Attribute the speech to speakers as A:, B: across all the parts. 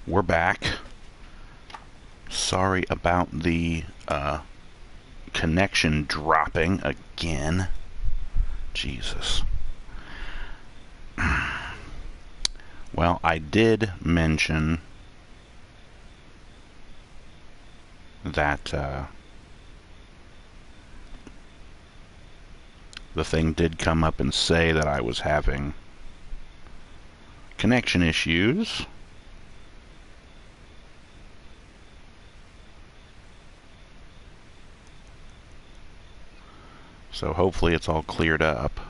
A: We're back. Sorry about the connection dropping again. Jesus. Well, I did mention that the thing did come up and say that I was having connection issues. So hopefully it's all cleared up.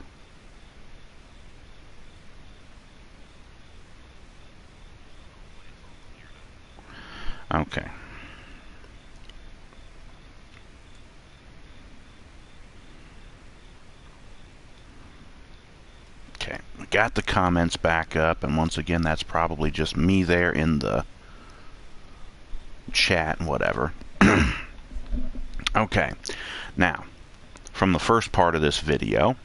A: Okay. Okay, we got the comments back up, and once again, that's probably just me there in the chat and whatever. Okay, now, from the first part of this video,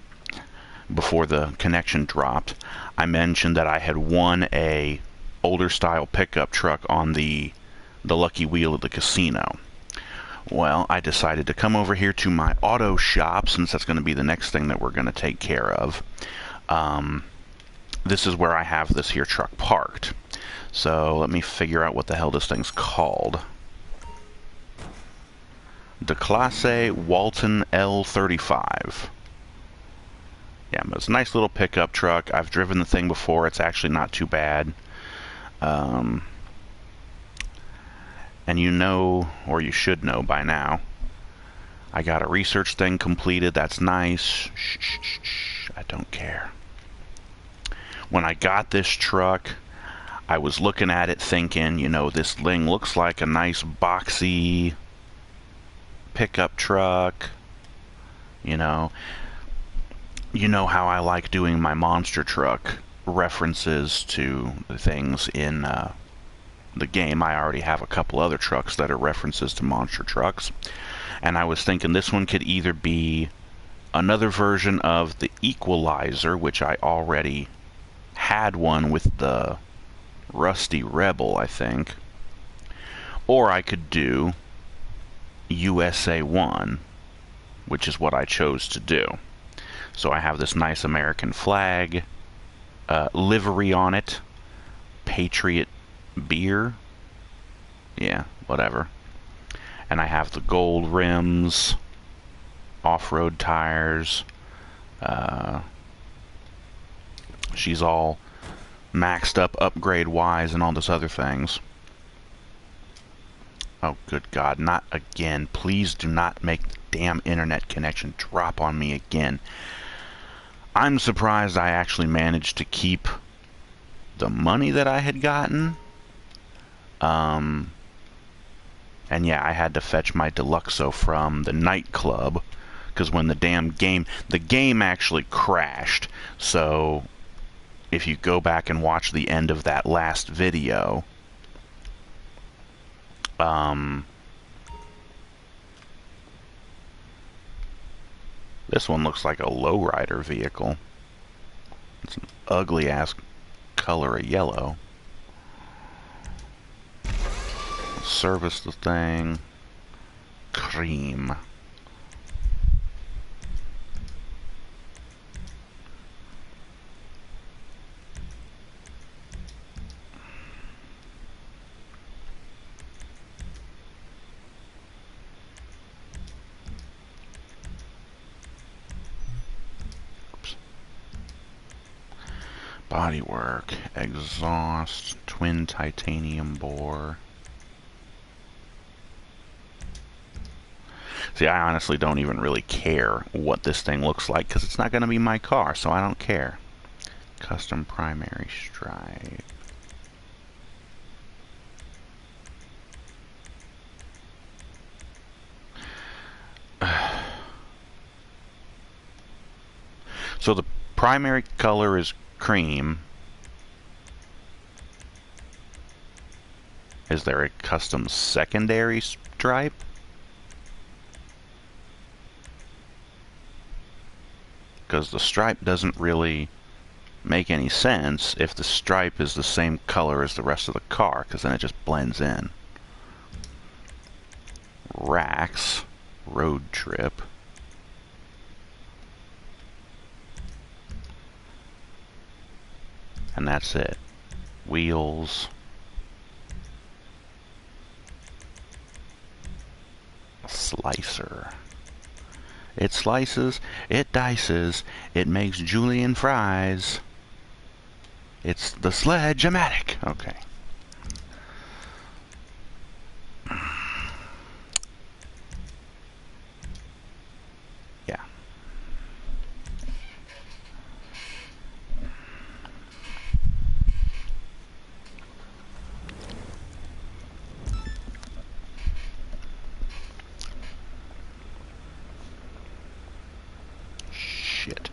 A: before the connection dropped, I mentioned that I had won a older style pickup truck on the lucky wheel at the casino. Well, I decided to come over here to my auto shop, since that's going to be the next thing that we're going to take care of. This is where I have this here truck parked. So let me figure out what the hell this thing's called. De Classe Walton L35. Yeah, but it's a nice little pickup truck. I've driven the thing before. It's actually not too bad. And you know, or you should know by now, I got a research thing completed. That's nice. Shh, shh, shh, shh. I don't care. When I got this truck, I was looking at it thinking, you know, this thing looks like a nice boxy pickup truck. You know how I like doing my monster truck references to the things in the game. I already have a couple other trucks that are references to monster trucks. And I was thinking this one could either be another version of the Equalizer, which I already had one with the Rusty Rebel, I think. Or I could do USA 1, which is what I chose to do. So I have this nice American flag, livery on it, Patriot beer, yeah, whatever. And I have the gold rims, off-road tires. She's all maxed up upgrade-wise and all this other things. Oh, good God, not again. Please do not make the damn internet connection drop on me again. I'm surprised I actually managed to keep the money that I had gotten. And yeah, I had to fetch my Deluxo from the nightclub, because when the game actually crashed. So if you go back and watch the end of that last video, this one looks like a lowrider vehicle. It's an ugly ass color of yellow. Service the thing. Cream. Bodywork, exhaust, twin titanium bore. See, I honestly don't even really care what this thing looks like, because it's not going to be my car, so I don't care. Custom primary stripe. So the primary color is cream. Is there a custom secondary stripe? Because the stripe doesn't really make any sense if the stripe is the same color as the rest of the car, because then it just blends in. Racks, road trip. And that's it. Wheels. Slicer. It slices, it dices, it makes julienne fries. It's the Sledge-O-Matic. Okay. Yeah. Shit.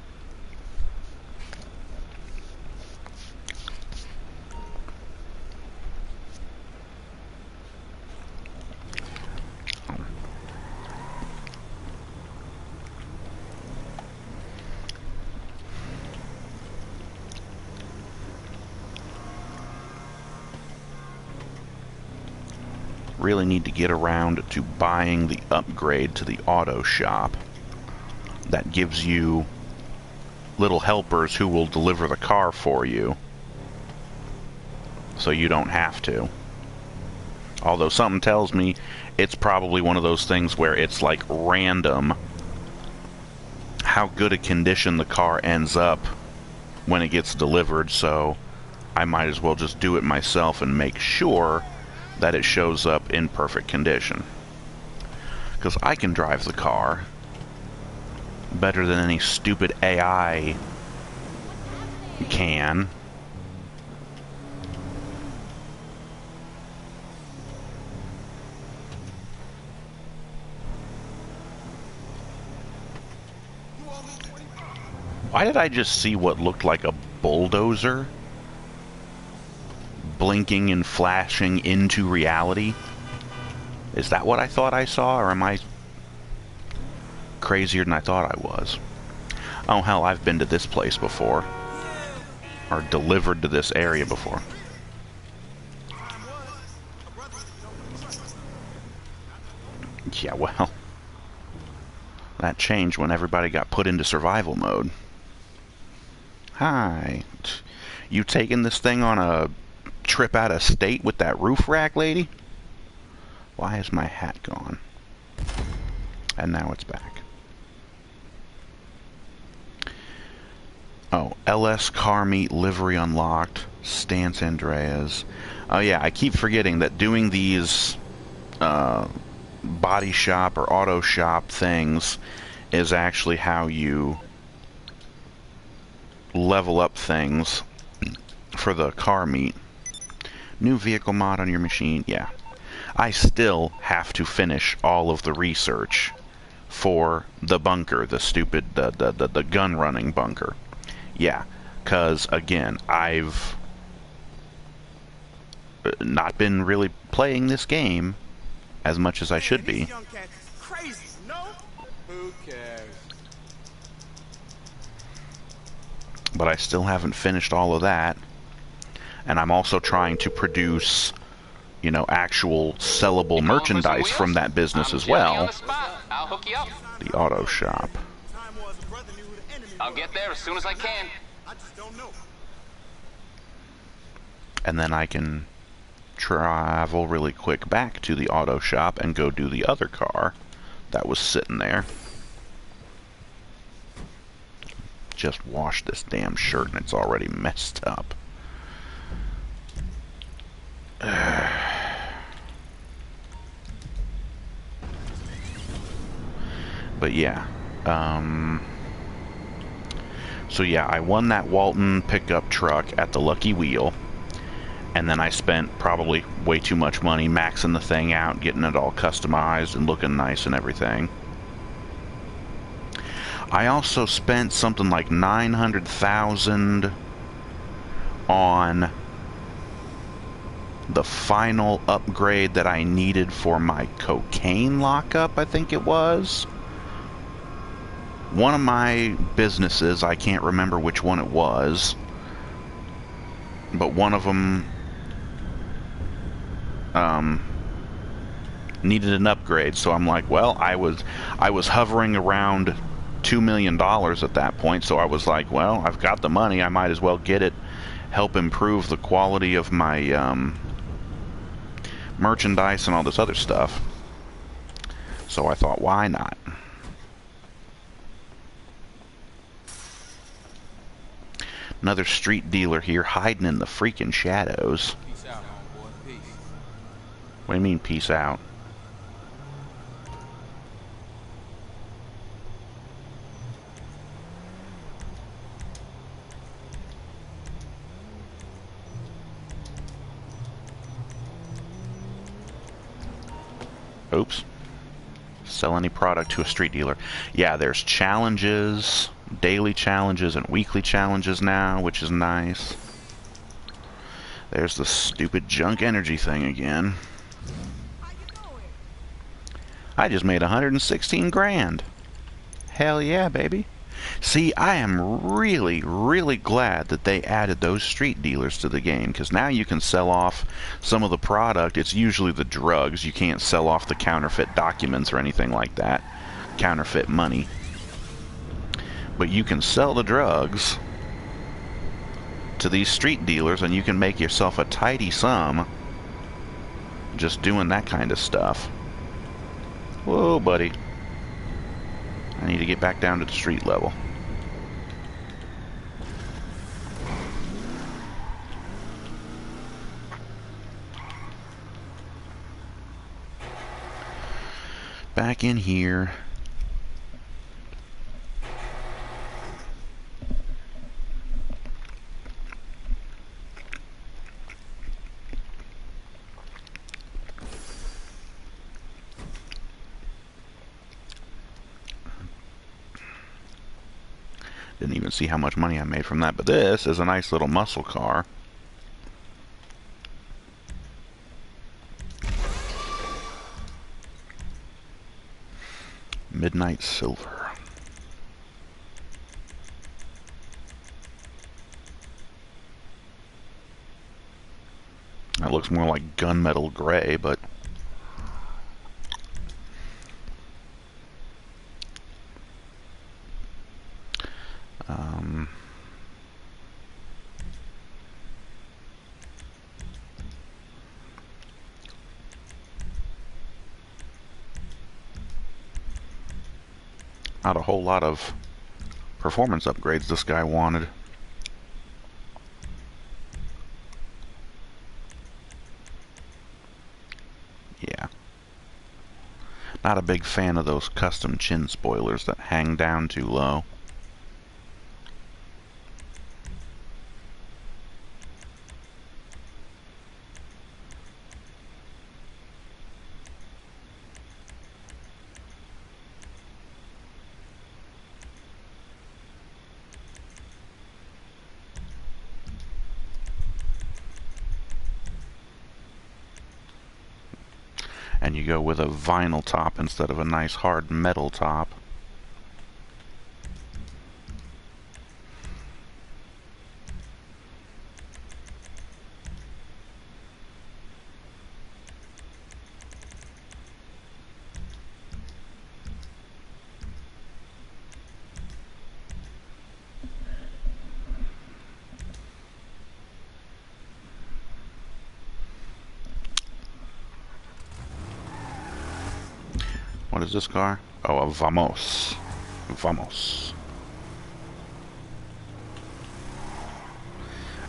A: Really need to get around to buying the upgrade to the auto shop that gives you little helpers who will deliver the car for you, so you don't have to. Although something tells me it's probably one of those things where it's like random how good a condition the car ends up when it gets delivered, so I might as well just do it myself and make sure that it shows up in perfect condition. Because I can drive the car better than any stupid AI can. Why did I just see what looked like a bulldozer blinking and flashing into reality? Is that what I thought I saw, or am I crazier than I thought I was? Oh hell, I've been to this place before. Or delivered to this area before. Yeah, well, that changed when everybody got put into survival mode. Hi. You taking this thing on a trip out of state with that roof rack lady? Why is my hat gone? And now it's back. Oh, LS Car Meet livery unlocked. Stance Andreas. Oh yeah, I keep forgetting that doing these body shop or auto shop things is actually how you level up things for the car meet. New vehicle mod on your machine. Yeah. I still have to finish all of the research for the bunker, the stupid, the gun running bunker. Yeah, because again, I've not been really playing this game as much as I should be.
B: Crazy, no? Who cares?
A: But I still haven't finished all of that. And I'm also trying to produce, you know, actual sellable merchandise from that business as well.
C: I'll hook you up.
A: The auto shop.
C: I'll get there as soon as I can.
B: I just don't know.
A: And then I can travel really quick back to the auto shop and go do the other car that was sitting there. Just washed this damn shirt and it's already messed up. But yeah, so yeah, I won that Walton pickup truck at the Lucky Wheel, and then I spent probably way too much money maxing the thing out, getting it all customized and looking nice and everything. I also spent something like $900,000 on the final upgrade that I needed for my cocaine lockup, I think it was. One of my businesses, I can't remember which one it was, but one of them needed an upgrade. So I'm like, well, I was hovering around $2 million at that point. So I was like, well, I've got the money. I might as well get it. Help improve the quality of my merchandise and all this other stuff. So I thought, why not? Another street dealer here hiding in the freaking shadows.
B: Peace out, homeboy. Peace.
A: What do you mean, peace out? Oops. Sell any product to a street dealer. Yeah, there's challenges, daily challenges and weekly challenges now, which is nice. There's the stupid junk energy thing again. I just made 116 grand. Hell yeah, baby. See, I am really, really glad that they added those street dealers to the game, because now you can sell off some of the product. It's usually the drugs. You can't sell off the counterfeit documents or anything like that. Counterfeit money. But you can sell the drugs to these street dealers, and you can make yourself a tidy sum just doing that kind of stuff. Whoa, buddy. I need to get back down to the street level. Back in here. Didn't even see how much money I made from that, but this is a nice little muscle car. Midnight Silver. That looks more like gunmetal gray, but not a whole lot of performance upgrades this guy wanted. Yeah. Not a big fan of those custom chin spoilers that hang down too low. And you go with a vinyl top instead of a nice hard metal top. What is this car? Oh, a Vamos. Vamos.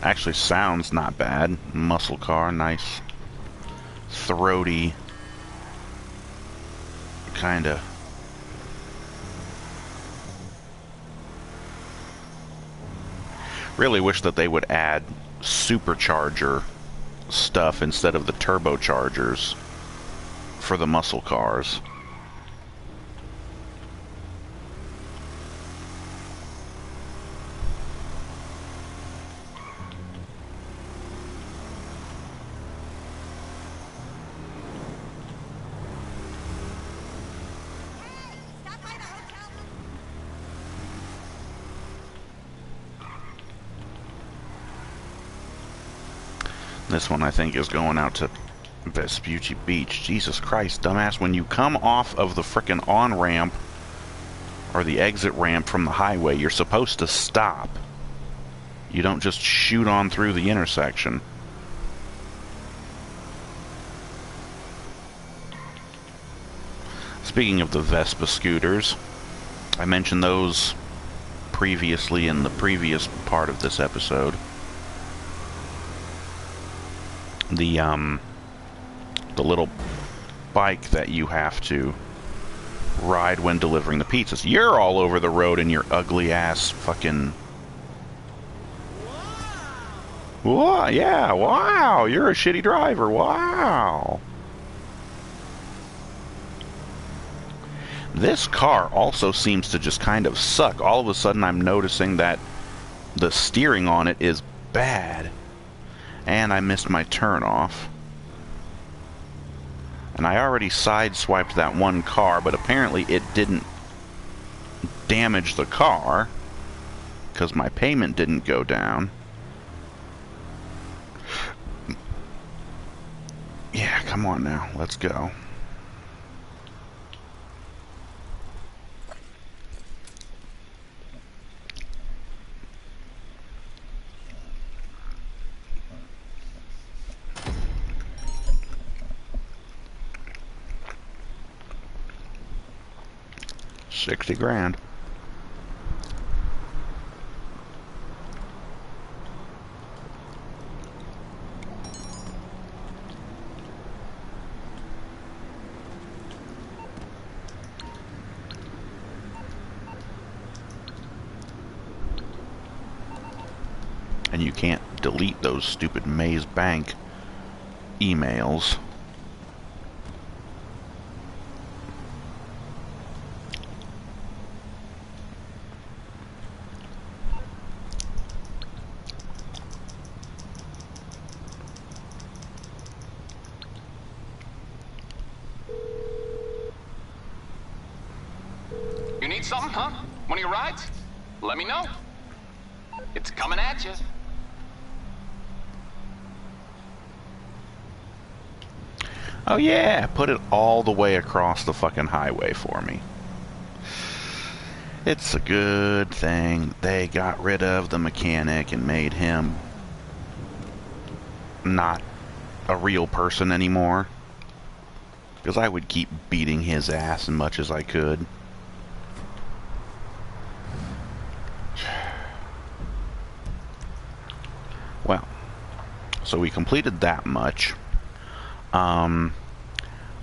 A: Actually sounds not bad. Muscle car, nice. Throaty. Kinda. Really wish that they would add supercharger stuff instead of the turbochargers for the muscle cars. This one, I think, is going out to Vespucci Beach. Jesus Christ, dumbass. When you come off of the frickin' on-ramp, or the exit ramp from the highway, you're supposed to stop. You don't just shoot on through the intersection. Speaking of the Vespa scooters, I mentioned those previously in the previous part of this episode. The little bike that you have to ride when delivering the pizzas. You're all over the road in your ugly ass fucking... Whoa, yeah, wow, you're a shitty driver, wow. This car also seems to just kind of suck. All of a sudden I'm noticing that the steering on it is bad. And I missed my turn off. And I already sideswiped that one car, but apparently it didn't damage the car, because my payment didn't go down. Yeah, come on now, let's go. $60,000. And you can't delete those stupid Maze Bank emails.
C: You need something, huh? One of your rides? Let me know. It's coming at you.
A: Oh yeah, put it all the way across the fucking highway for me. It's a good thing they got rid of the mechanic and made him not a real person anymore. Because I would keep beating his ass as much as I could. Well, so we completed that much.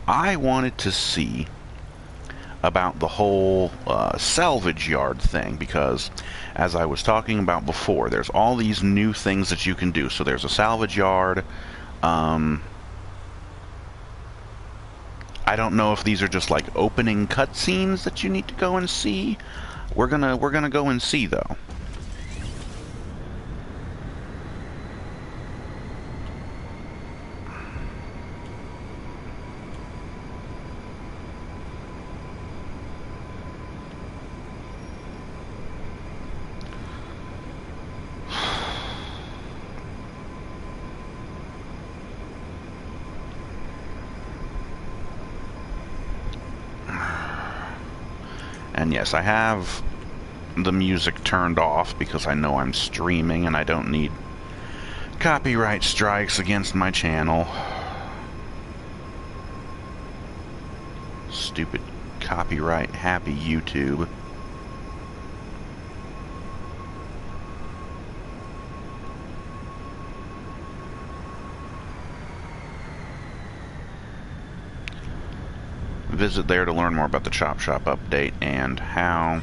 A: I wanted to see about the whole salvage yard thing, because as I was talking about before, there's all these new things that you can do. So there's a salvage yard. I don't know if these are just like opening cutscenes that you need to go and see. We're gonna go and see though. And yes, I have the music turned off because I know I'm streaming and I don't need copyright strikes against my channel. Stupid copyright happy YouTube. Visit there to learn more about the Chop Shop update and how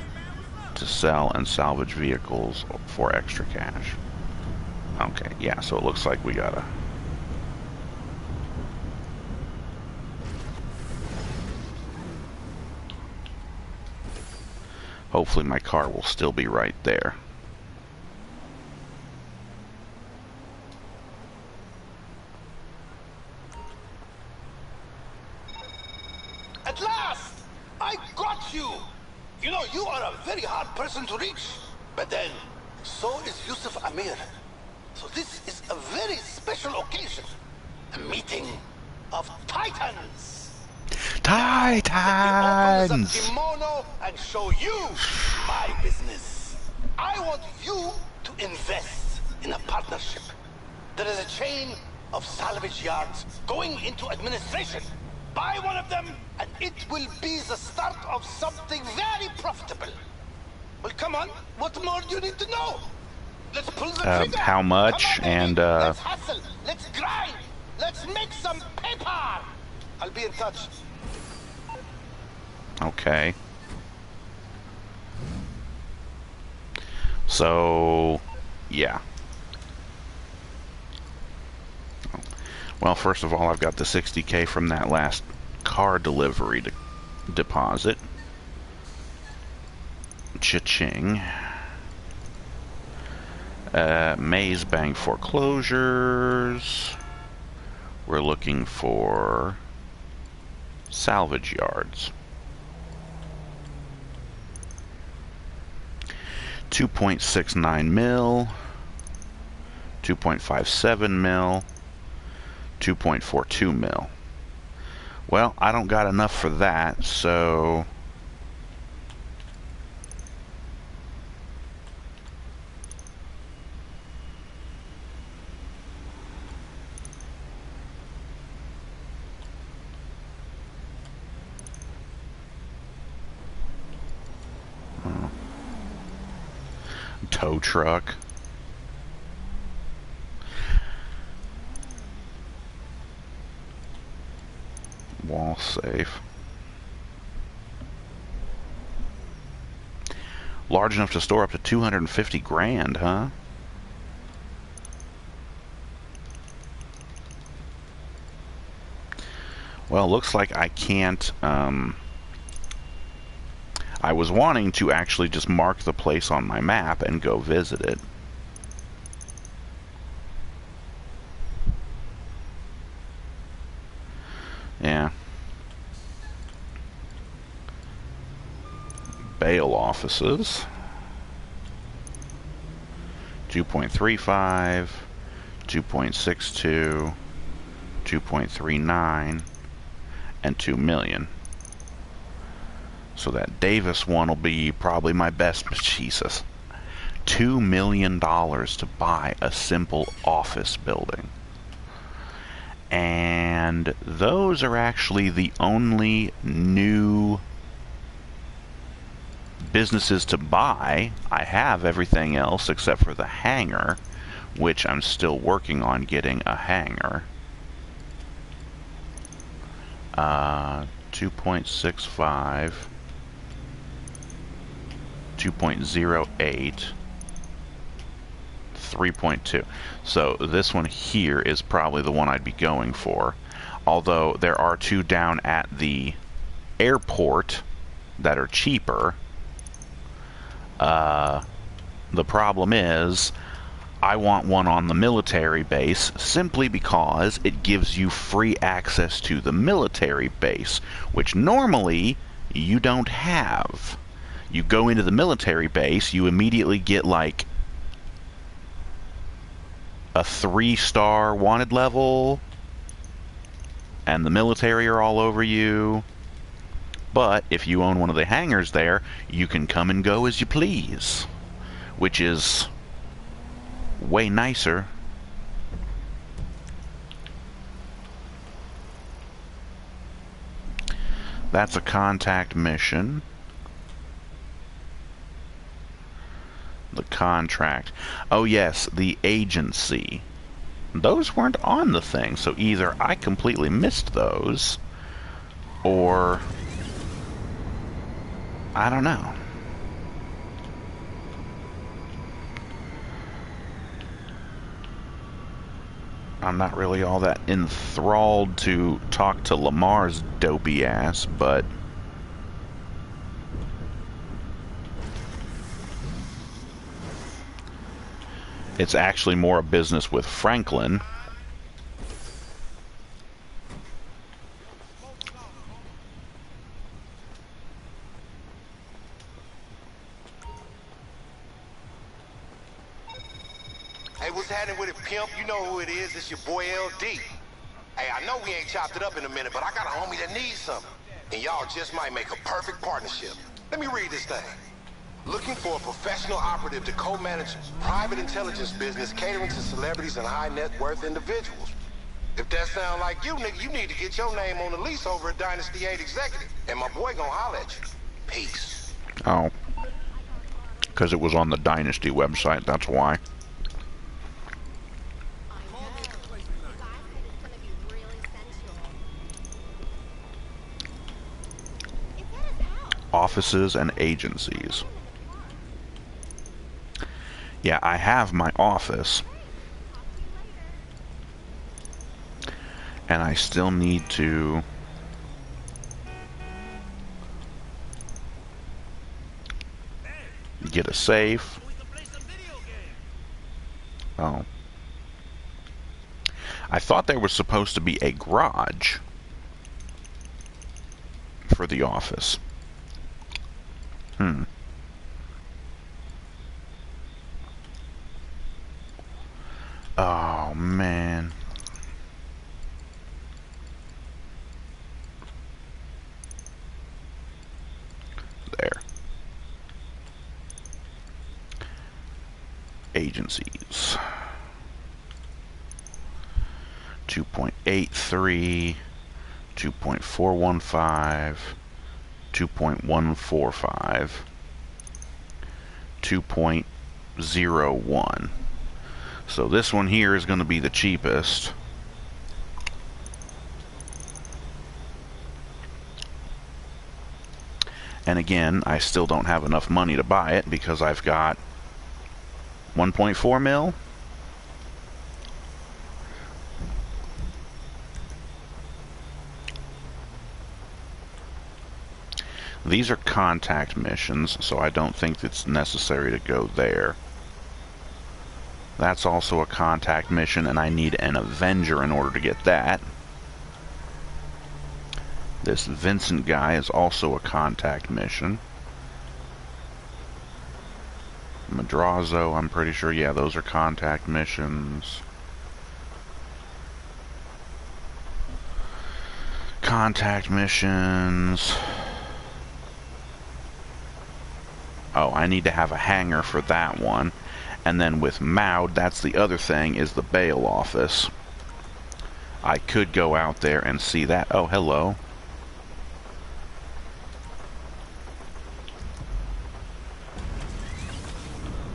A: to sell and salvage vehicles for extra cash. Okay, yeah, so it looks like we gotta... Hopefully my car will still be right there.
D: At last! I got you! You know, you are a very hard person to reach. But then, so is Yusuf Amir. So this is a very special occasion. A meeting of titans. Let me open the
A: Titans!
D: kimono and show you my business. I want you to invest in a partnership. There is a chain of salvage yards going into administration. Buy one of them, and it will be the start of something very profitable. Well, come on. What more do you need to know? Let's pull the trigger.
A: How much?
D: Come on, baby.
A: And,
D: let's hustle. Let's grind. Let's make some paper. I'll be in touch.
A: Okay. So, yeah. Well, first of all, I've got the $60K from that last car delivery deposit. Cha-ching. Maze Bank foreclosures. We're looking for salvage yards. 2.69 mil, 2.57 mil, 2.42 mil. Well, I don't got enough for that, so tow truck. Wall safe. Large enough to store up to 250 grand, huh? Well, looks like I can't, I was wanting to actually just mark the place on my map and go visit it. Yeah. Bail offices. 2.35, 2.62, 2.39, and 2 million. So that Davis one will be probably my best. Jesus. $2 million to buy a simple office building. And those are actually the only new businesses to buy. I have everything else except for the hangar, which I'm still working on getting a hangar. 2.65, 2.08, 3.2. So this one here is probably the one I'd be going for. Although there are two down at the airport that are cheaper. The problem is I want one on the military base simply because it gives you free access to the military base, which normally you don't have. You go into the military base, you immediately get like a 3-star wanted level, and the military are all over you. But if you own one of the hangars there, you can come and go as you please, which is way nicer. That's a contact mission. The contract. Oh yes, the agency. Those weren't on the thing, so either I completely missed those, or I don't know. I'm not really all that enthralled to talk to Lamar's dopey ass, but it's actually more a business with Franklin.
D: I
E: Hey, what's happening with it, pimp? You know who it is. It's your boy LD. Hey, I know we ain't chopped it up in a minute, but I got a homie that needs something. And y'all just might make a perfect partnership. Let me read this thing. Looking for a professional operative to co-manage private intelligence business catering to celebrities and high net worth individuals. If that sound like you, nigga, you need to get your name on the lease over at Dynasty 8 Executive. And my boy gonna holler at you. Peace.
A: Oh. Because it was on the Dynasty website, that's why. Offices and agencies. Yeah, I have my office. And I still need to get a safe. Oh. I thought there was supposed to be a garage for the office. Oh, man. There. Agencies. 2.83, 2.415, 2.145, 2.01. So this one here is going to be the cheapest. And again, I still don't have enough money to buy it because I've got 1.4 mil. These are contact missions, so I don't think it's necessary to go there. That's also a contact mission, and I need an Avenger in order to get that. This Vincent guy is also a contact mission. Madrazo, I'm pretty sure, yeah, those are contact missions. Contact missions. Oh, I need to have a hangar for that one. And then with Maud, that's the other thing, is the bail office. I could go out there and see that. Oh, hello.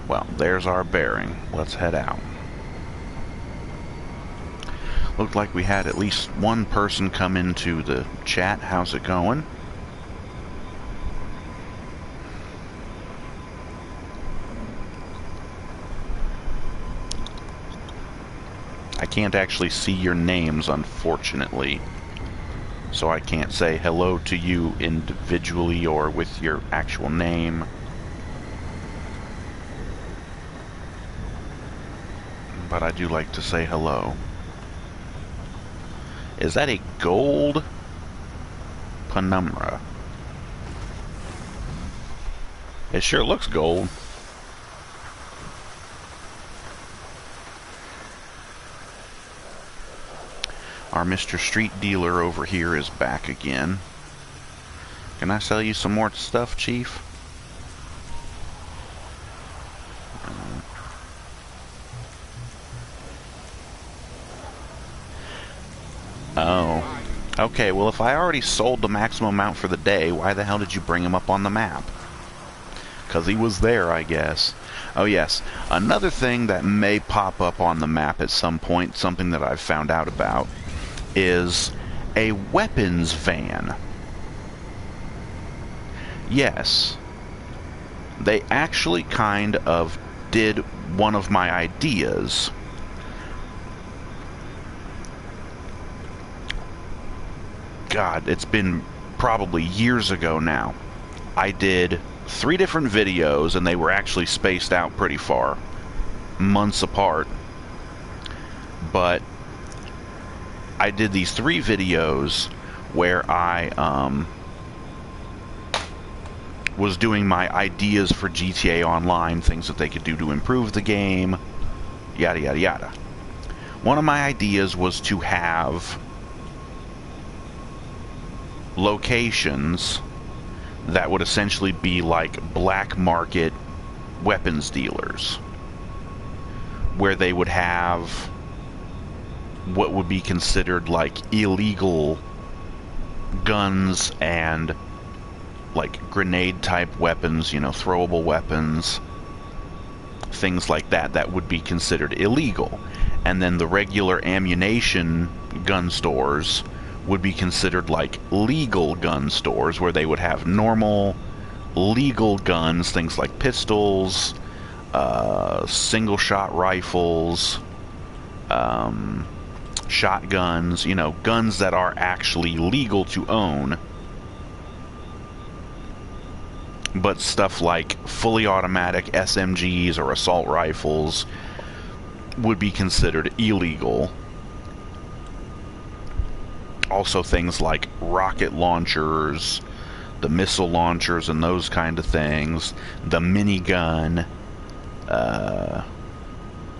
A: Well, there's our bearing. Let's head out. Looked like we had at least one person come into the chat. How's it going? I can't actually see your names, unfortunately. So I can't say hello to you individually or with your actual name. But I do like to say hello. Is that a gold penumbra? It sure looks gold. Our Mr. Street Dealer over here is back again. Can I sell you some more stuff, Chief? Oh. Okay, well if I already sold the maximum amount for the day, why the hell did you bring him up on the map? Because he was there, I guess. Oh yes, another thing that may pop up on the map at some point, something that I've found out about, is a weapons van. Yes, they actually kind of did one of my ideas. God, it's been probably years ago now. I did 3 different videos, and they were actually spaced out pretty far, months apart. But I did these 3 videos where I was doing my ideas for GTA Online, things that they could do to improve the game, yada yada yada. One of my ideas was to have locations that would essentially be like black market weapons dealers, where they would have what would be considered like illegal guns and like grenade type weapons, you know, throwable weapons, things like that, that would be considered illegal. And then the regular ammunition gun stores would be considered like legal gun stores, where they would have normal legal guns, things like pistols, single shot rifles, shotguns, you know, guns that are actually legal to own. But stuff like fully automatic SMGs or assault rifles would be considered illegal. Also things like rocket launchers, the missile launchers and those kind of things, the minigun,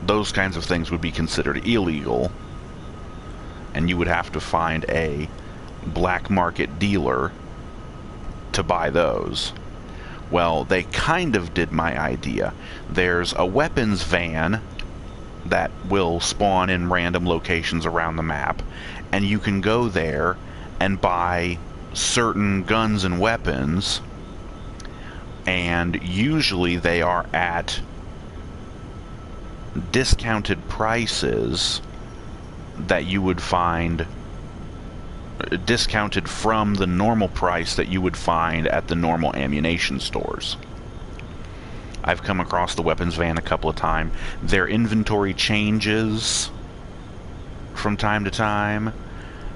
A: those kinds of things would be considered illegal. And you would have to find a black market dealer to buy those. Well, they kind of did my idea. There's a weapons van that will spawn in random locations around the map, and you can go there and buy certain guns and weapons, and usually they are at discounted prices that you would find discounted from the normal price that you would find at the normal ammunition stores. I've come across the weapons van a couple of times. Their inventory changes from time to time,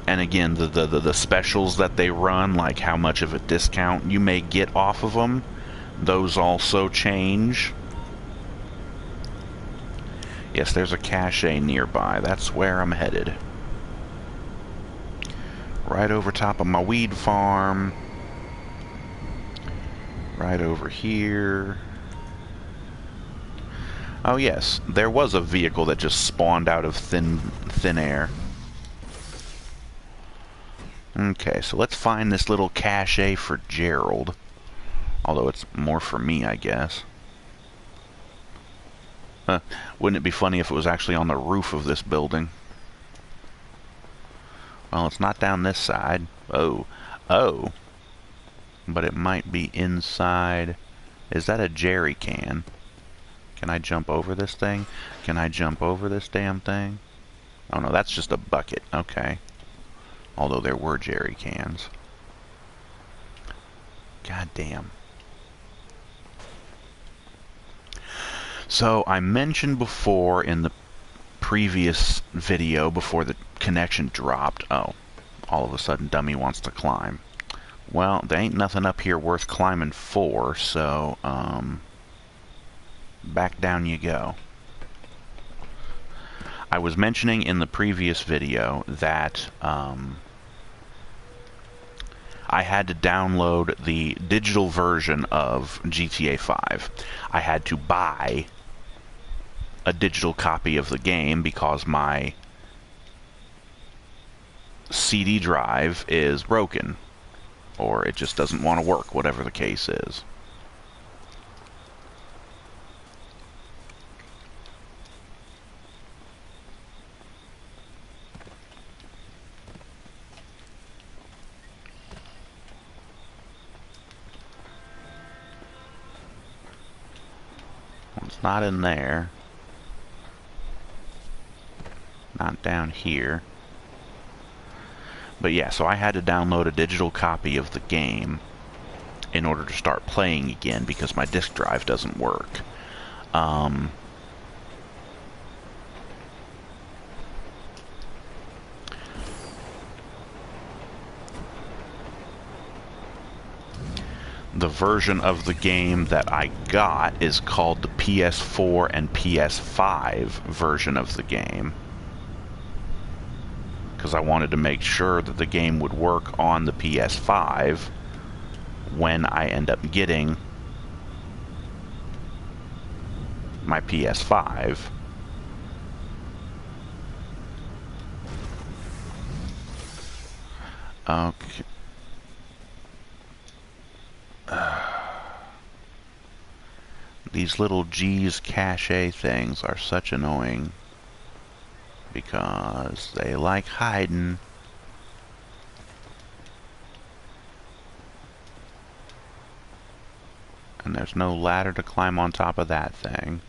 A: and again, the specials that they run, like how much of a discount you may get off of them, those also change. Yes, there's a cache nearby. That's where I'm headed. Right over top of my weed farm. Right over here. Oh yes, there was a vehicle that just spawned out of thin air. Okay, so let's find this little cache for Gerald. Although it's more for me, I guess. Wouldn't it be funny if it was actually on the roof of this building? Well, it's not down this side. Oh. But it might be inside. Is that a jerry can? Can I jump over this thing? Can I jump over this damn thing? Oh no, that's just a bucket. Okay. Although there were jerry cans. God damn. So, I mentioned before in the previous video, before the connection dropped, oh, all of a sudden Dummy wants to climb. Well, there ain't nothing up here worth climbing for, so, back down you go. I was mentioning in the previous video that, I had to download the digital version of GTA 5. I had to buy a digital copy of the game because my CD drive is broken, or it just doesn't want to work, whatever the case is. Well, it's not in there. Not down here. But yeah, so I had to download a digital copy of the game in order to start playing again because my disk drive doesn't work. The version of the game that I got is called the PS4 and PS5 version of the game, because I wanted to make sure that the game would work on the PS5 when I end up getting my PS5. Okay. These little G's cache things are such annoying because they like hiding. And there's no ladder to climb on top of that thing.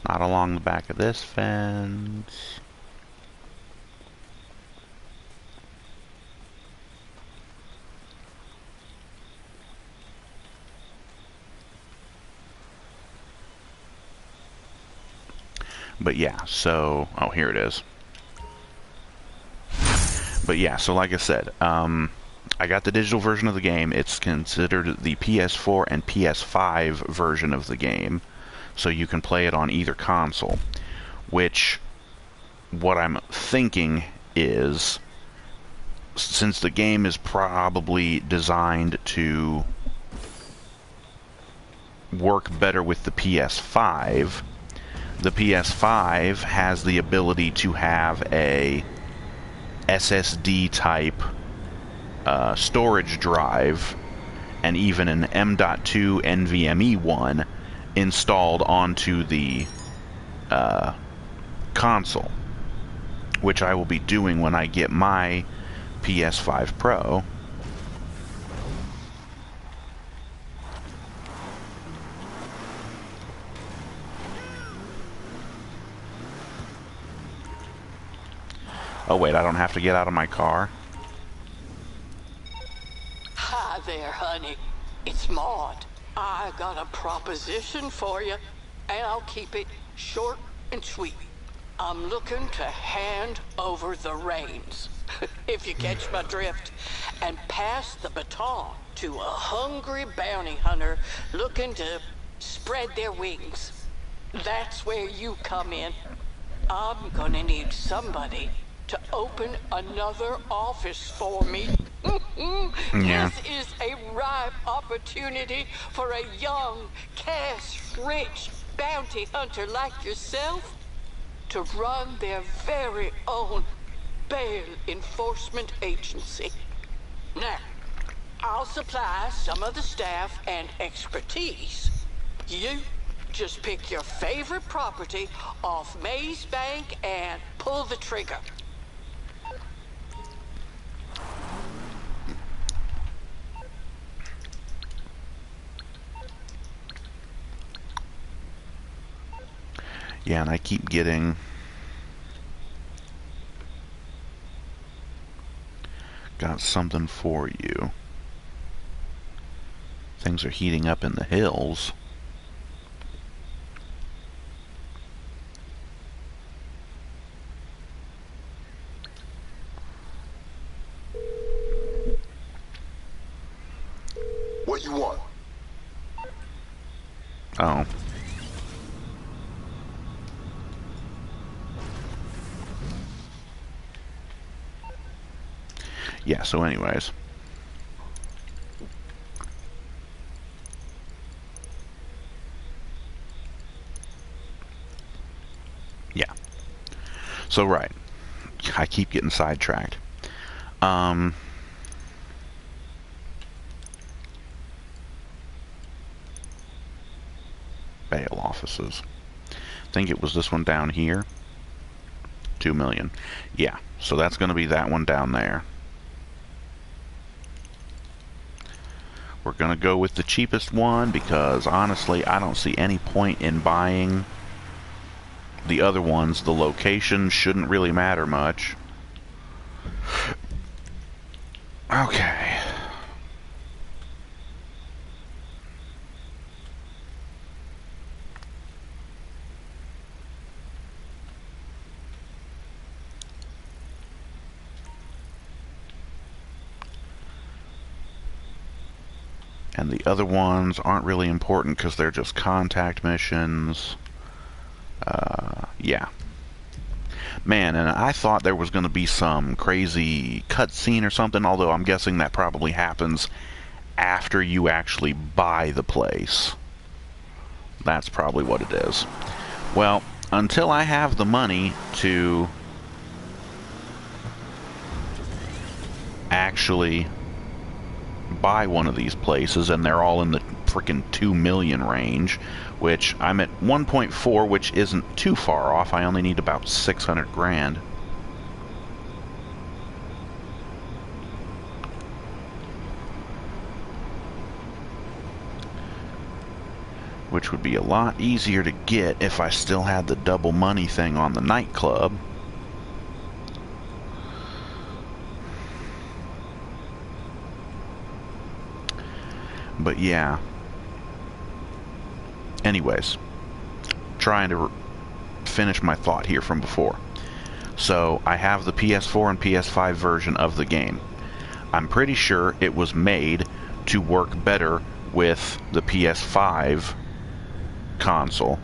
A: Not along the back of this fence. But yeah, so... oh, here it is. But yeah, so like I said, I got the digital version of the game. It's considered the PS4 and PS5 version of the game, so you can play it on either console. Which, what I'm thinking is, since the game is probably designed to work better with the PS5, the PS5 has the ability to have a SSD type storage drive and even an M.2 NVMe one installed onto the console, which I will be doing when I get my PS5 Pro. Oh wait, I don't have to get out of my car?
F: Hi there, honey. It's Maud. I got a proposition for you, and I'll keep it short and sweet. I'm looking to hand over the reins, if you catch my drift, and pass the baton to a hungry bounty hunter looking to spread their wings. That's where you come in. I'm gonna need somebody to open another office for me.
A: Yeah.
F: This is a ripe opportunity for a young, cash-rich bounty hunter like yourself to run their very own bail enforcement agency. Now, I'll supply some of the staff and expertise. You just pick your favorite property off Maze Bank and pull the trigger.
A: Yeah, and I keep getting... got something for you. Things are heating up in the hills.
E: What you want?
A: Oh. Yeah, so anyways. Yeah. So, right. I keep getting sidetracked. Bail offices. I think it was this one down here. 2 million. Yeah, so that's going to be that one down there. We're going to go with the cheapest one because, honestly, I don't see any point in buying the other ones. The location shouldn't really matter much. Okay. And the other ones aren't really important because they're just contact missions. Yeah. Man, and I thought there was going to be some crazy cutscene or something, although I'm guessing that probably happens after you actually buy the place. That's probably what it is. Well, until I have the money to actually buy one of these places, and they're all in the freaking 2 million range, which I'm at 1.4, which isn't too far off. I only need about 600 grand. Which would be a lot easier to get if I still had the double money thing on the nightclub. But yeah. Anyways, trying to finish my thought here from before. So, I have the PS4 and PS5 version of the game. I'm pretty sure it was made to work better with the PS5 console.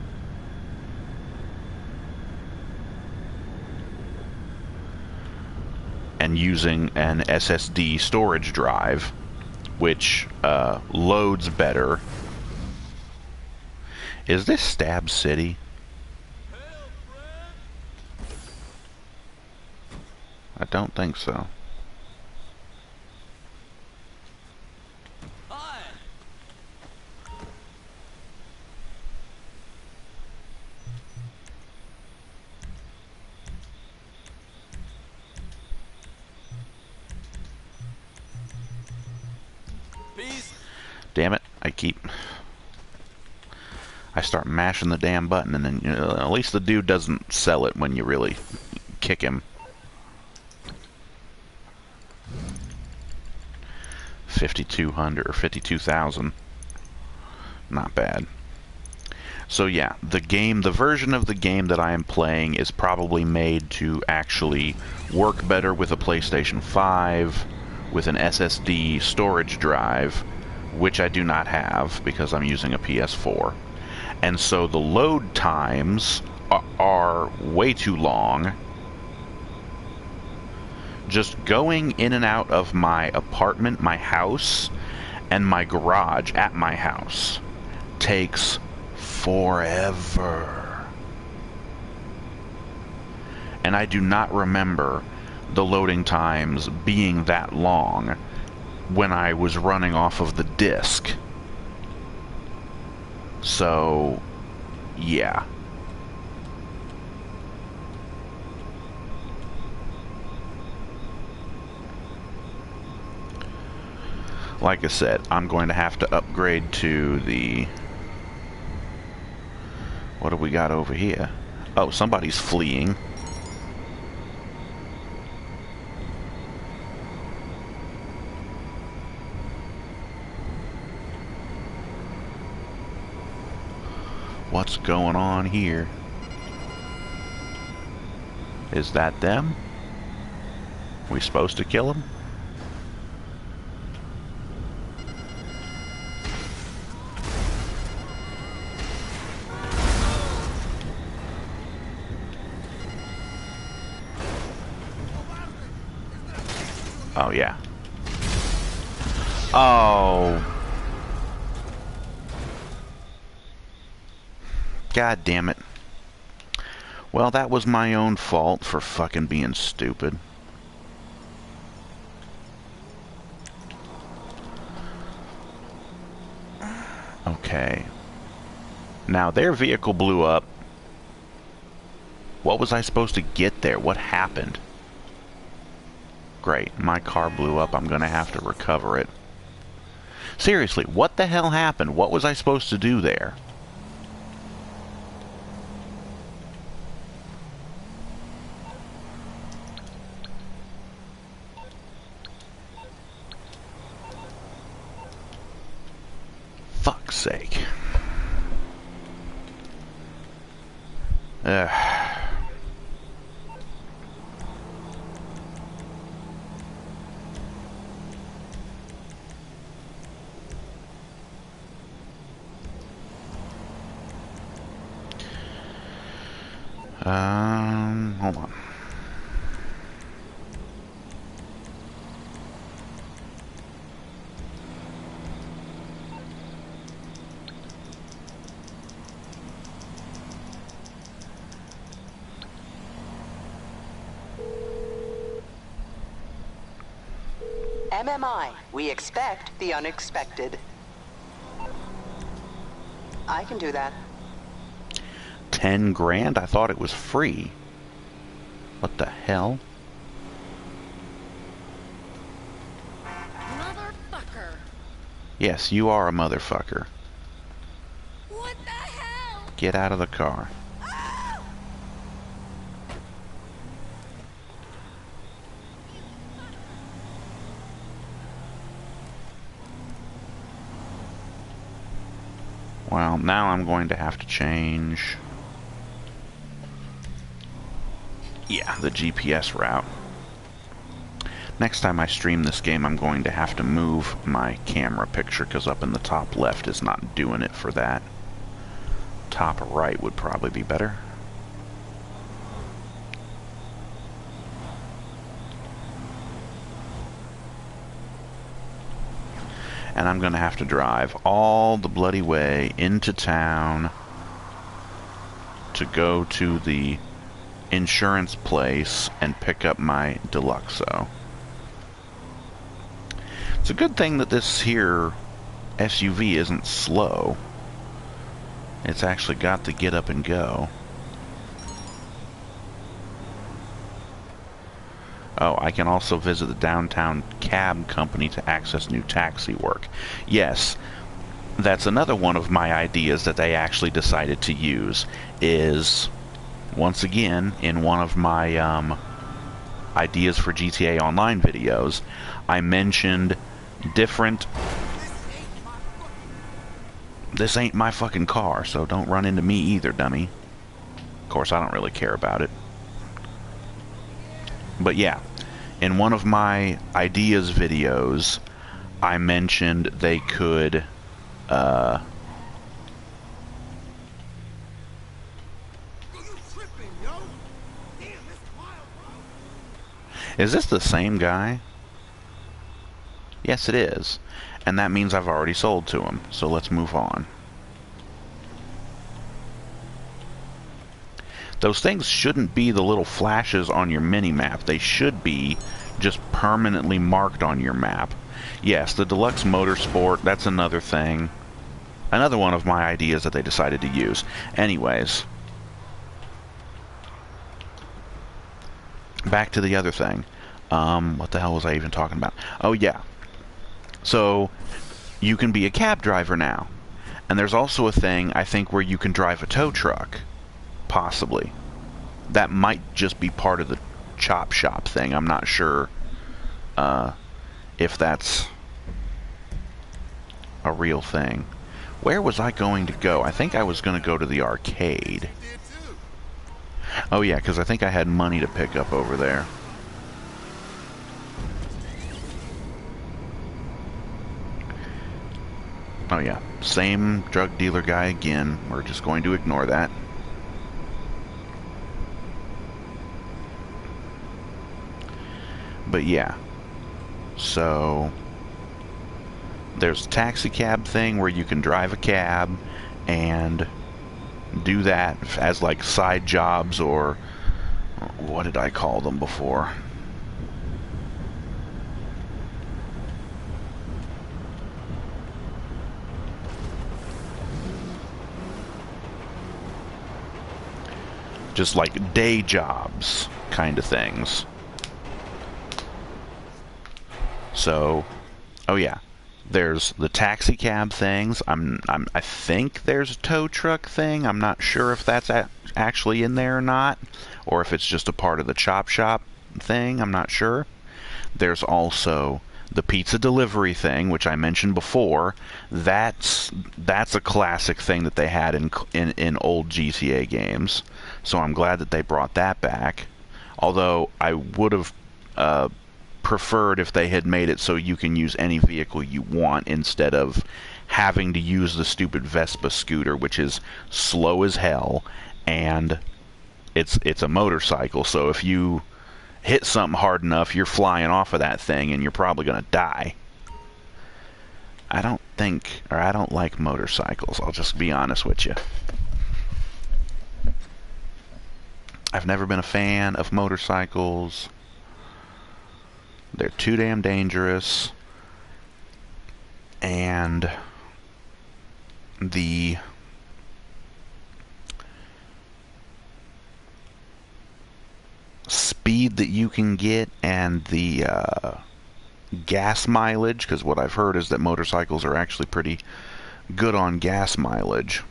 A: And using an SSD storage drive, which loads better. Is this Stab City? I don't think so. Damn it, I start mashing the damn button, and then, you know, at least the dude doesn't sell it when you really kick him. 5,200 or 52,000. Not bad. So yeah, the version of the game that I am playing is probably made to actually work better with a PlayStation 5, with an SSD storage drive, which I do not have because I'm using a PS4. And so the load times are way too long. Just going in and out of my apartment, my house, and my garage at my house takes forever. And I do not remember the loading times being that long when I was running off of the disc. So, yeah. Like I said, I'm going to have to upgrade to the... What do we got over here? Oh, somebody's fleeing. What's going on here? Is that them? We supposed to kill them? Oh, yeah. Oh. God damn it. Well, that was my own fault for fucking being stupid. Okay. Now, their vehicle blew up. What was I supposed to get there? What happened? Great, my car blew up. I'm gonna have to recover it. Seriously, what the hell happened? What was I supposed to do there? Fuck's sake. Ugh. Hold on.
G: MMI. We expect the unexpected. I can do that.
A: 10 grand? I thought it was free. What the hell?
H: Motherfucker.
A: Yes, you are a motherfucker.
H: What the hell?
A: Get out of the car. Well, now I'm going to have to change... Yeah, the GPS route. Next time I stream this game, I'm going to have to move my camera picture, because up in the top left is not doing it for that. Top right would probably be better. And I'm going to have to drive all the bloody way into town to go to the insurance place and pick up my Deluxo. It's a good thing that this here SUV isn't slow. It's actually got the get up and go. Oh, I can also visit the downtown cab company to access new taxi work. Yes, that's another one of my ideas that they actually decided to use, is, once again, in one of my ideas for GTA Online videos, I mentioned different... This ain't my fucking car, so don't run into me either, dummy. Of course, I don't really care about it. But yeah, in one of my ideas videos, I mentioned they could, Is this the same guy? Yes, it is. And that means I've already sold to him, so let's move on. Those things shouldn't be the little flashes on your mini-map. They should be just permanently marked on your map. Yes, the Deluxe Motorsport, that's another thing. Another one of my ideas that they decided to use. Anyways. Back to the other thing. What the hell was I even talking about? Oh, yeah. So, you can be a cab driver now. And there's also a thing, I think, where you can drive a tow truck. Possibly. That might just be part of the chop shop thing. I'm not sure if that's a real thing. Where was I going to go? I think I was going to go to the arcade. Oh yeah, because I think I had money to pick up over there. Oh yeah, same drug dealer guy again. We're just going to ignore that. But yeah, so there's a taxi cab thing where you can drive a cab and do that as like side jobs, or what did I call them before? Just like day jobs kind of things. So, oh yeah, there's the taxi cab things. I think there's a tow truck thing. I'm not sure if that's actually in there or not, or if it's just a part of the chop shop thing. I'm not sure. There's also the pizza delivery thing, which I mentioned before. That's a classic thing that they had in old GTA games. So I'm glad that they brought that back. Although I would have preferred if they had made it so you can use any vehicle you want instead of having to use the stupid Vespa scooter, which is slow as hell, and it's a motorcycle, so if you hit something hard enough, you're flying off of that thing and you're probably going to die. I don't like motorcycles, I'll just be honest with you. I've never been a fan of motorcycles. They're too damn dangerous. And the speed that you can get and the gas mileage, because what I've heard is that motorcycles are actually pretty good on gas mileage.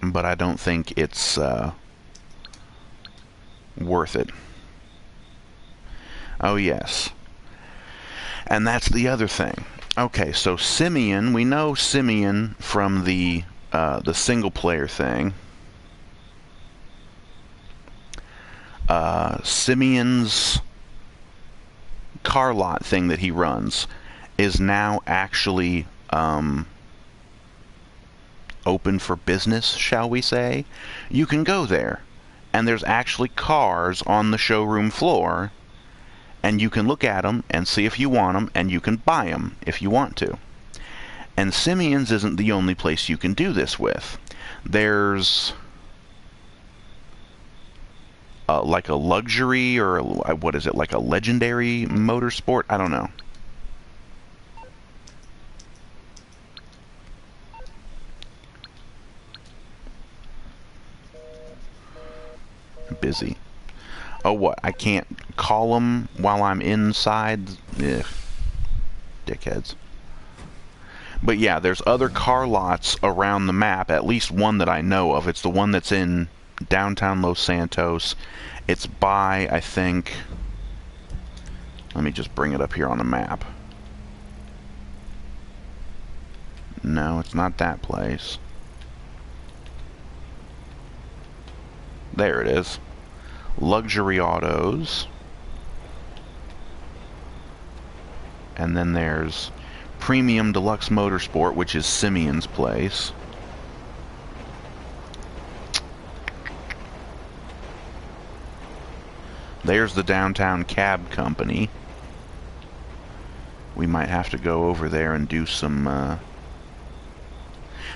A: But I don't think it's worth it. Oh yes. And that's the other thing. Okay, so Simeon, we know Simeon from the single player thing. Simeon's car lot thing that he runs is now actually open for business, shall we say. You can go there, and there's actually cars on the showroom floor, and you can look at them and see if you want them, and you can buy them if you want to. And Simeon's isn't the only place you can do this with. There's like a luxury, or what is it, like a legendary motorsport? I don't know. Busy. Oh, what? I can't call them while I'm inside? Ugh. Dickheads. But yeah, there's other car lots around the map, at least one that I know of. It's the one that's in downtown Los Santos. It's by, I think... Let me just bring it up here on the map. No, it's not that place. There it is. Luxury Autos. And then there's Premium Deluxe Motorsport, which is Simeon's place. There's the Downtown Cab Company. We might have to go over there and do some...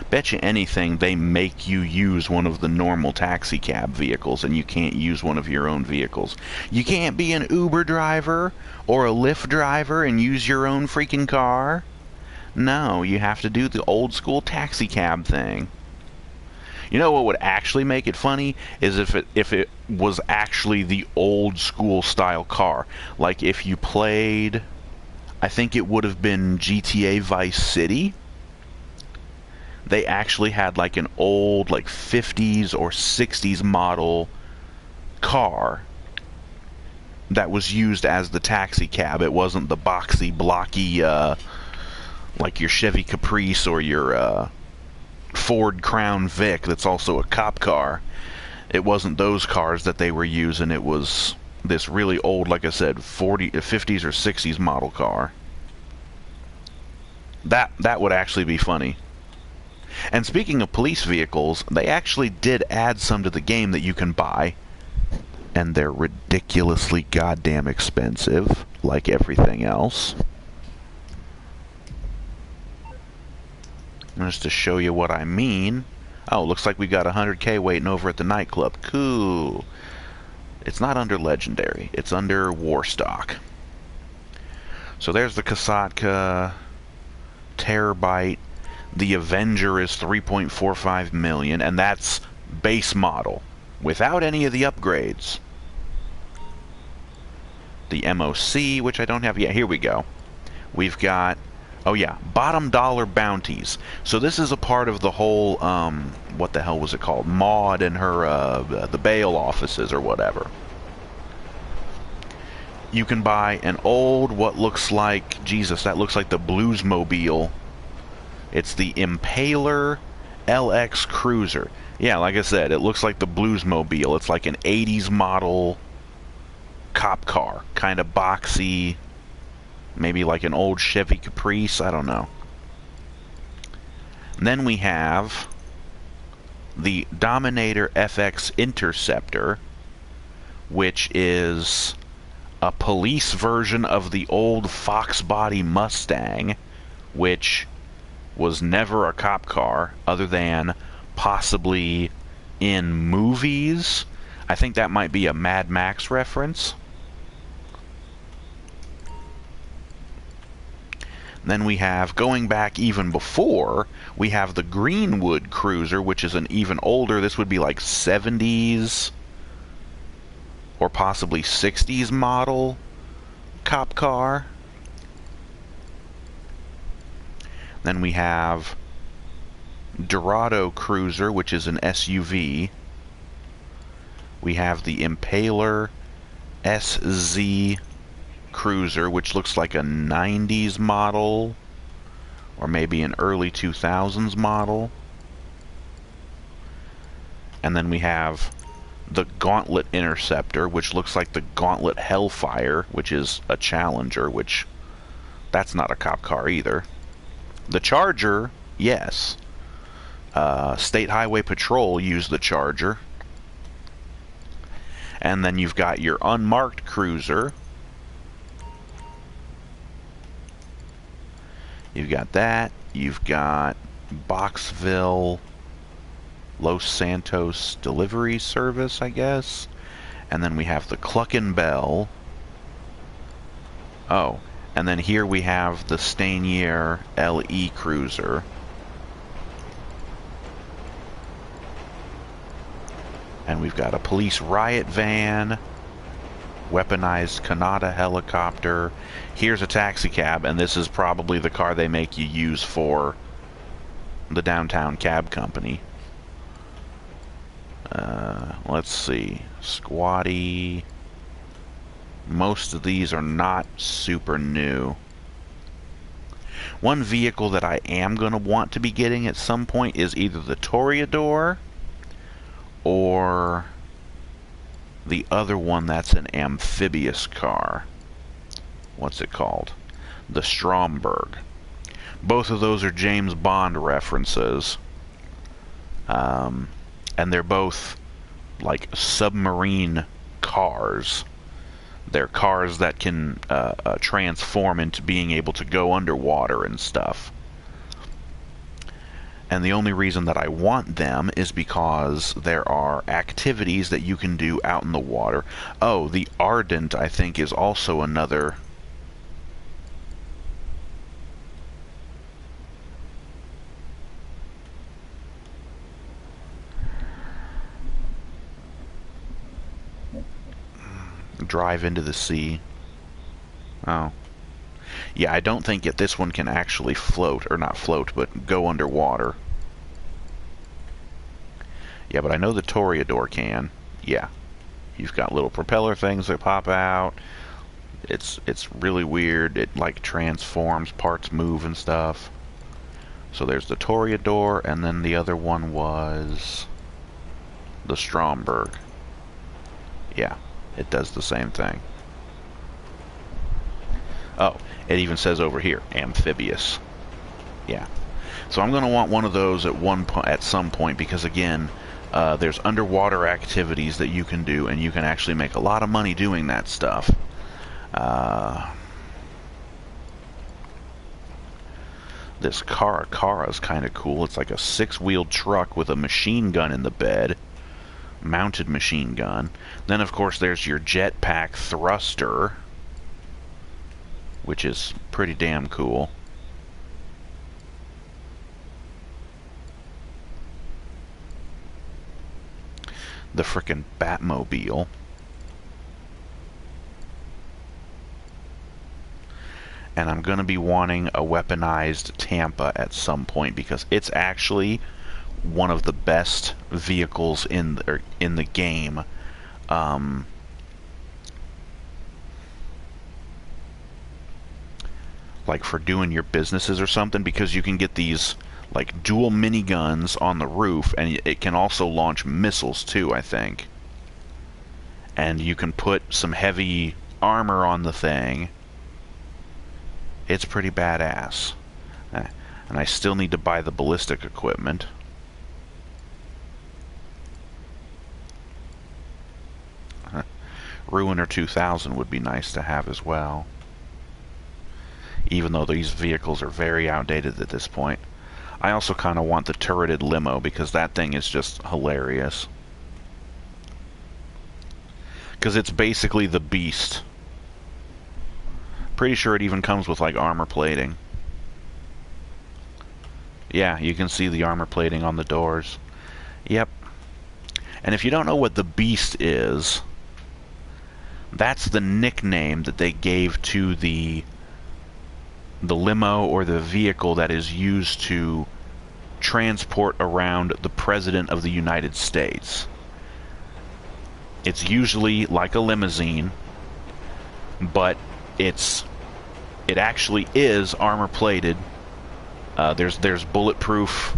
A: Bet you anything they make you use one of the normal taxi cab vehicles, and you can't use one of your own vehicles. You can't be an Uber driver or a Lyft driver and use your own freaking car. No, you have to do the old school taxi cab thing. You know what would actually make it funny is if it was actually the old school style car. Like if you played, I think it would have been GTA Vice City. They actually had like an old, like 50s or 60s model car that was used as the taxi cab. It wasn't the boxy, blocky, like your Chevy Caprice or your Ford Crown Vic that's also a cop car. It wasn't those cars that they were using. It was this really old, like I said, 50s or 60s model car. That would actually be funny. And speaking of police vehicles, they actually did add some to the game that you can buy. And they're ridiculously goddamn expensive, like everything else. Just to show you what I mean. Oh, looks like we got 100K waiting over at the nightclub. Cool. It's not under Legendary. It's under Warstock. So there's the Kasatka, Terabyte. The Avenger is 3.45 million, and that's base model, without any of the upgrades. The MOC, which I don't have yet. Here we go. We've got, oh yeah, bottom dollar bounties. So this is a part of the whole, what the hell was it called? Maud and her, the bail offices or whatever. You can buy an old, what looks like, Jesus, that looks like the Bluesmobile. It's the Impaler LX Cruiser. Yeah, like I said, it looks like the Bluesmobile. It's like an 80s model cop car. Kind of boxy. Maybe like an old Chevy Caprice. I don't know. And then we have the Dominator FX Interceptor, which is a police version of the old Fox body Mustang, which was never a cop car other than possibly in movies. I think that might be a Mad Max reference. Then we have, going back even before, we have the Greenwood Cruiser, which is an even older, this would be like 70s or possibly 60s model cop car. Then we have Dorado Cruiser, which is an SUV. We have the Impaler SZ Cruiser, which looks like a 90s model or maybe an early 2000s model. And then we have the Gauntlet Interceptor, which looks like the Gauntlet Hellfire, which is a Challenger, which that's not a cop car either. The Charger, yes. State Highway Patrol used the Charger. And then you've got your unmarked cruiser. You've got that. You've got Boxville Los Santos Delivery Service, I guess. And then we have the Cluckin' Bell. Oh, and then here we have the Stanier LE Cruiser. And we've got a police riot van, weaponized Kanata helicopter. Here's a taxi cab, and this is probably the car they make you use for the downtown cab company. Let's see. Squatty. Most of these are not super new. One vehicle that I am going to want to be getting at some point is either the Toreador or the other one that's an amphibious car. What's it called? The Stromberg. Both of those are James Bond references. And they're both like submarine cars. They're cars that can transform into being able to go underwater and stuff. And the only reason that I want them is because there are activities that you can do out in the water. Oh, the Ardent, I think, is also another... Drive into the sea. Oh. Yeah, I don't think that this one can actually float, or not float, but go underwater. Yeah, but I know the Toreador can. Yeah. You've got little propeller things that pop out. It's really weird. It like transforms, parts move and stuff. So there's the Toreador, and then the other one was the Stromberg. Yeah, it does the same thing. Oh, it even says over here, amphibious. Yeah. So I'm going to want one of those at some point because, again, there's underwater activities that you can do, and you can actually make a lot of money doing that stuff. This Cara is kind of cool. It's like a 6-wheeled truck with a machine gun in the bed. Mounted machine gun. Then, of course, there's your jetpack thruster, which is pretty damn cool. The frickin' Batmobile. And I'm going to be wanting a weaponized Tampa at some point because it's actually one of the best vehicles in the game. Like for doing your businesses or something, because you can get these like dual miniguns on the roof, and it can also launch missiles too, I think. And you can put some heavy armor on the thing. It's pretty badass. And I still need to buy the ballistic equipment. Ruiner 2000 would be nice to have as well. Even though these vehicles are very outdated at this point. I also kind of want the turreted limo because that thing is just hilarious. Because it's basically the Beast. Pretty sure it even comes with like armor plating. Yeah, you can see the armor plating on the doors. Yep. And if you don't know what the Beast is, that's the nickname that they gave to the limo or the vehicle that is used to transport around the President of the United States. It's usually like a limousine, but it actually is armor plated. There's bulletproof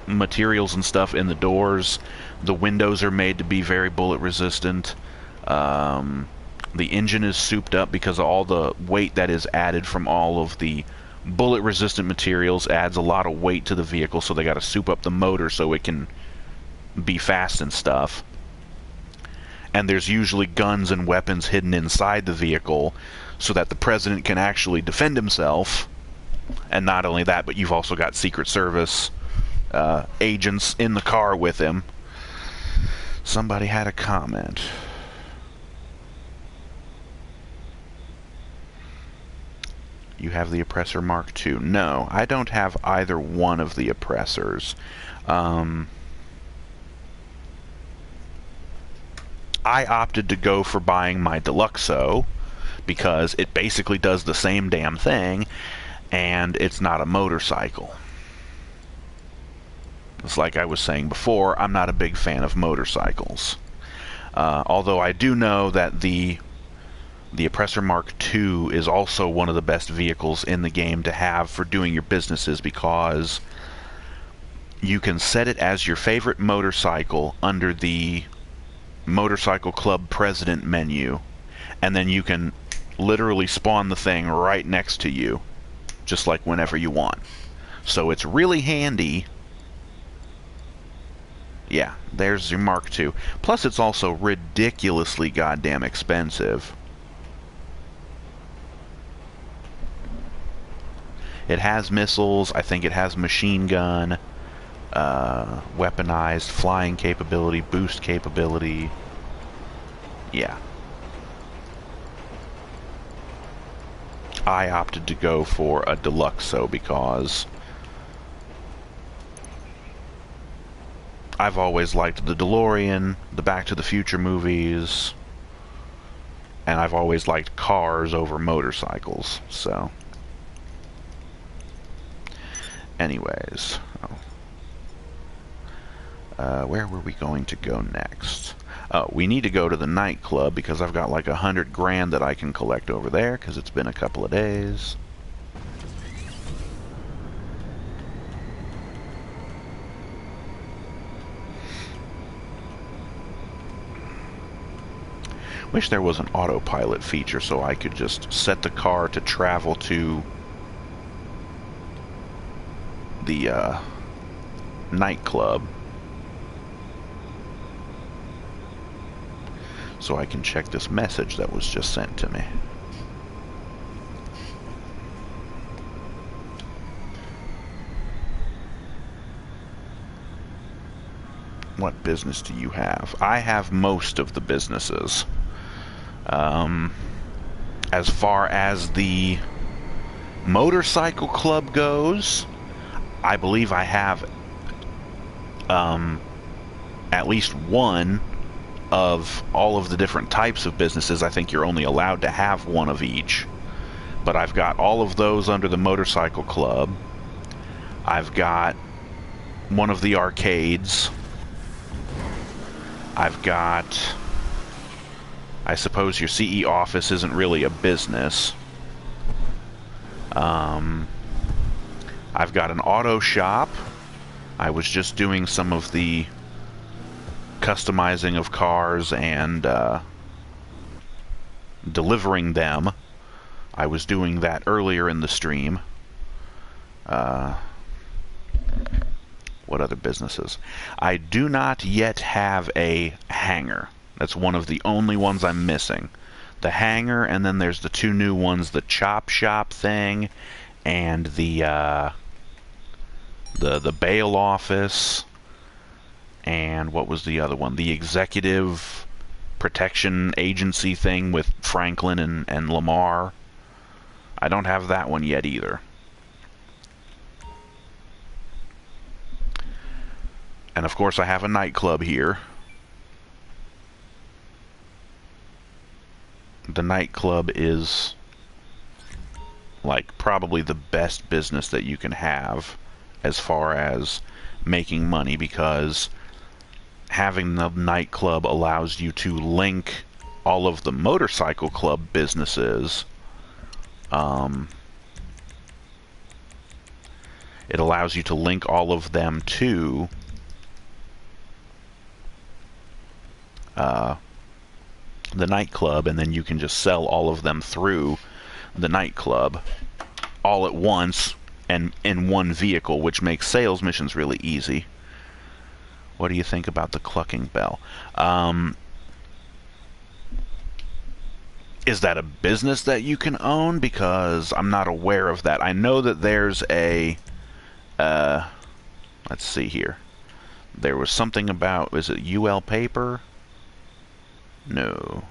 A: materials and stuff in the doors. The windows are made to be very bullet resistant. The engine is souped up because of all the weight that is added from all of the bullet resistant materials adds a lot of weight to the vehicle, so they got to soup up the motor so it can be fast and stuff. And there's usually guns and weapons hidden inside the vehicle so that the president can actually defend himself. And not only that, but you've also got Secret Service agents in the car with him. Somebody had a comment. You have the Oppressor Mark II. No, I don't have either one of the Oppressors. I opted to go for buying my Deluxo because it basically does the same damn thing, and it's not a motorcycle. It's like I was saying before, I'm not a big fan of motorcycles. Although I do know that the Oppressor Mark II is also one of the best vehicles in the game to have for doing your businesses, because you can set it as your favorite motorcycle under the Motorcycle Club President menu, and then you can literally spawn the thing right next to you, just like whenever you want. So it's really handy. Yeah, there's your Mark II. Plus it's also ridiculously goddamn expensive. It has missiles, I think it has machine gun, weaponized flying capability, boost capability. Yeah. I opted to go for a Deluxo because I've always liked the DeLorean, the Back to the Future movies, and I've always liked cars over motorcycles, so... Anyways, where were we going to go next? Oh, we need to go to the nightclub because I've got like 100 grand that I can collect over there because it's been a couple of days. Wish there was an autopilot feature so I could just set the car to travel to the nightclub so I can check this message that was just sent to me. What business do you have? I have most of the businesses. As far as the motorcycle club goes, I believe I have at least one of all of the different types of businesses. I think you're only allowed to have one of each. But I've got all of those under the motorcycle club. I've got one of the arcades. I've got... I suppose your CE office isn't really a business. I've got an auto shop. I was just doing some of the customizing of cars and delivering them. I was doing that earlier in the stream. What other businesses? I do not yet have a hangar. That's one of the only ones I'm missing. The hangar, and then there's the two new ones, the chop shop thing and the the bail office, and what was the other one? The executive protection agency thing with Franklin and Lamar. I don't have that one yet either. And of course I have a nightclub here. The nightclub is like probably the best business that you can have as far as making money, because having the nightclub allows you to link all of the motorcycle club businesses. It allows you to link all of them to the nightclub, and then you can just sell all of them through the nightclub all at once and in one vehicle, which makes sales missions really easy. What do you think about the clucking bell? Is that a business that you can own? Because I'm not aware of that. I know that there's a let's see here. There was something about, is it UL Paper? No.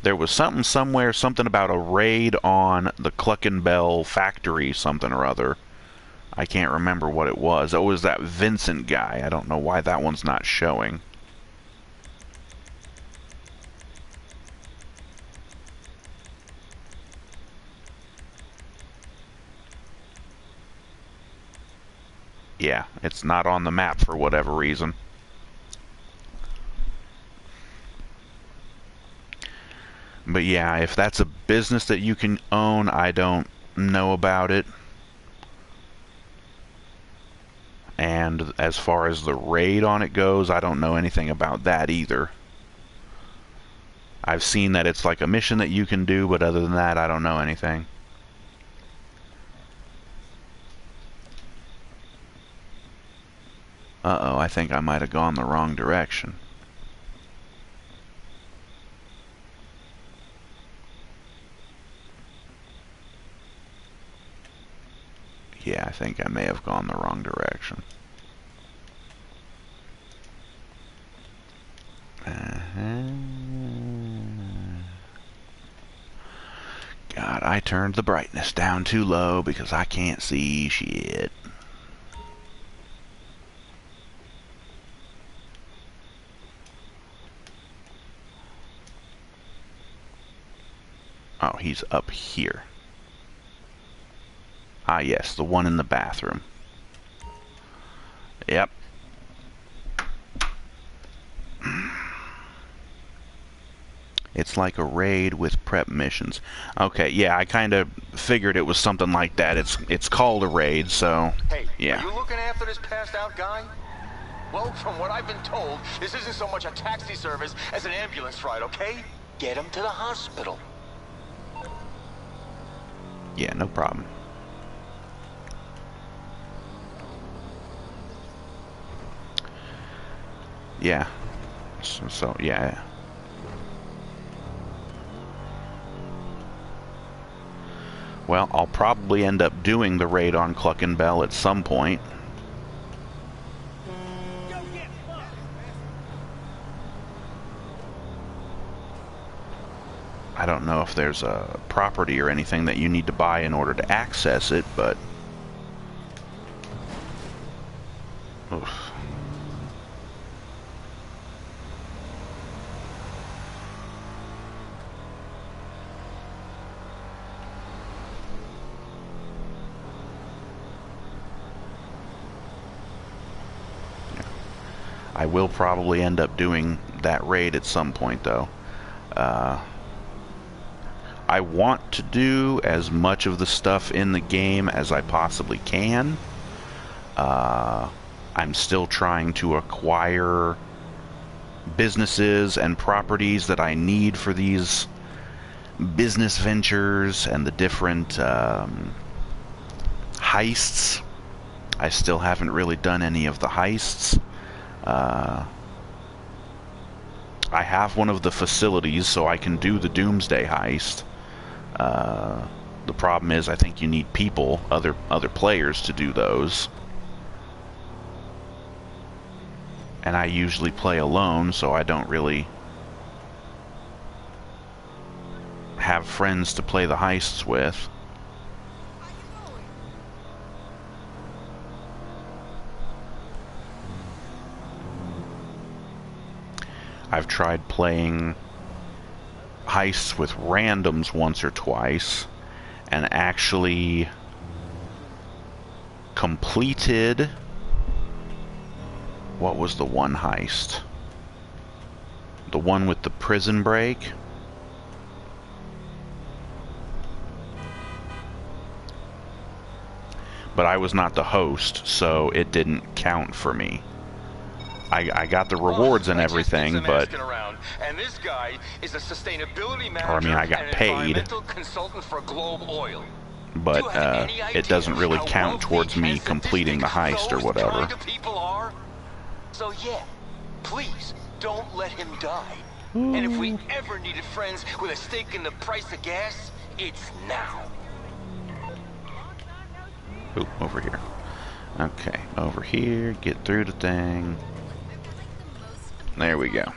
A: There was something somewhere, something about a raid on the Cluckin' Bell factory, something or other. I can't remember what it was. Oh, it was that Vincent guy. I don't know why that one's not showing. Yeah, it's not on the map for whatever reason. But yeah, if that's a business that you can own, I don't know about it. And as far as the raid on it goes, I don't know anything about that either. I've seen that it's like a mission that you can do, but other than that, I don't know anything. Uh-oh, I think I might have gone the wrong direction. Yeah, I think I may have gone the wrong direction. God, I turned the brightness down too low because I can't see shit. Oh, he's up here. Ah, yes, the one in the bathroom. Yep. It's like a raid with prep missions. Okay, yeah, I kind of figured it was something like that. It's called a raid, so
E: Hey,
C: Are
A: yeah.
C: you looking after this passed out guy? Well, from what I've been told, this isn't so much a taxi service as an ambulance ride, okay? Get him to the hospital.
A: Yeah, no problem. Yeah. So yeah. Well, I'll probably end up doing the raid on Cluckin' Bell at some point. I don't know if there's a property or anything that you need to buy in order to access it, but... Oof. I will probably end up doing that raid at some point, though. I want to do as much of the stuff in the game as I possibly can. I'm still trying to acquire businesses and properties that I need for these business ventures and the different heists. I still haven't really done any of the heists. I have one of the facilities, so I can do the Doomsday heist. The problem is, I think you need people, other players, to do those. And I usually play alone, so I don't really have friends to play the heists with. I've tried playing heists with randoms once or twice, and actually completed... What was the one heist? The one with the prison break? But I was not the host, so it didn't count for me. I got the rewards and everything, but...
C: And this guy is a sustainability manager,
A: or I mean, I got paid.
C: environmental consultant for Globe Oil.
A: But it doesn't really count towards me completing the heist or whatever.
C: So yeah, please don't let him die. And if we ever needed friends with a stake in the price of gas, it's now.
A: Ooh, over here. Okay, over here, get through the thing. There we go.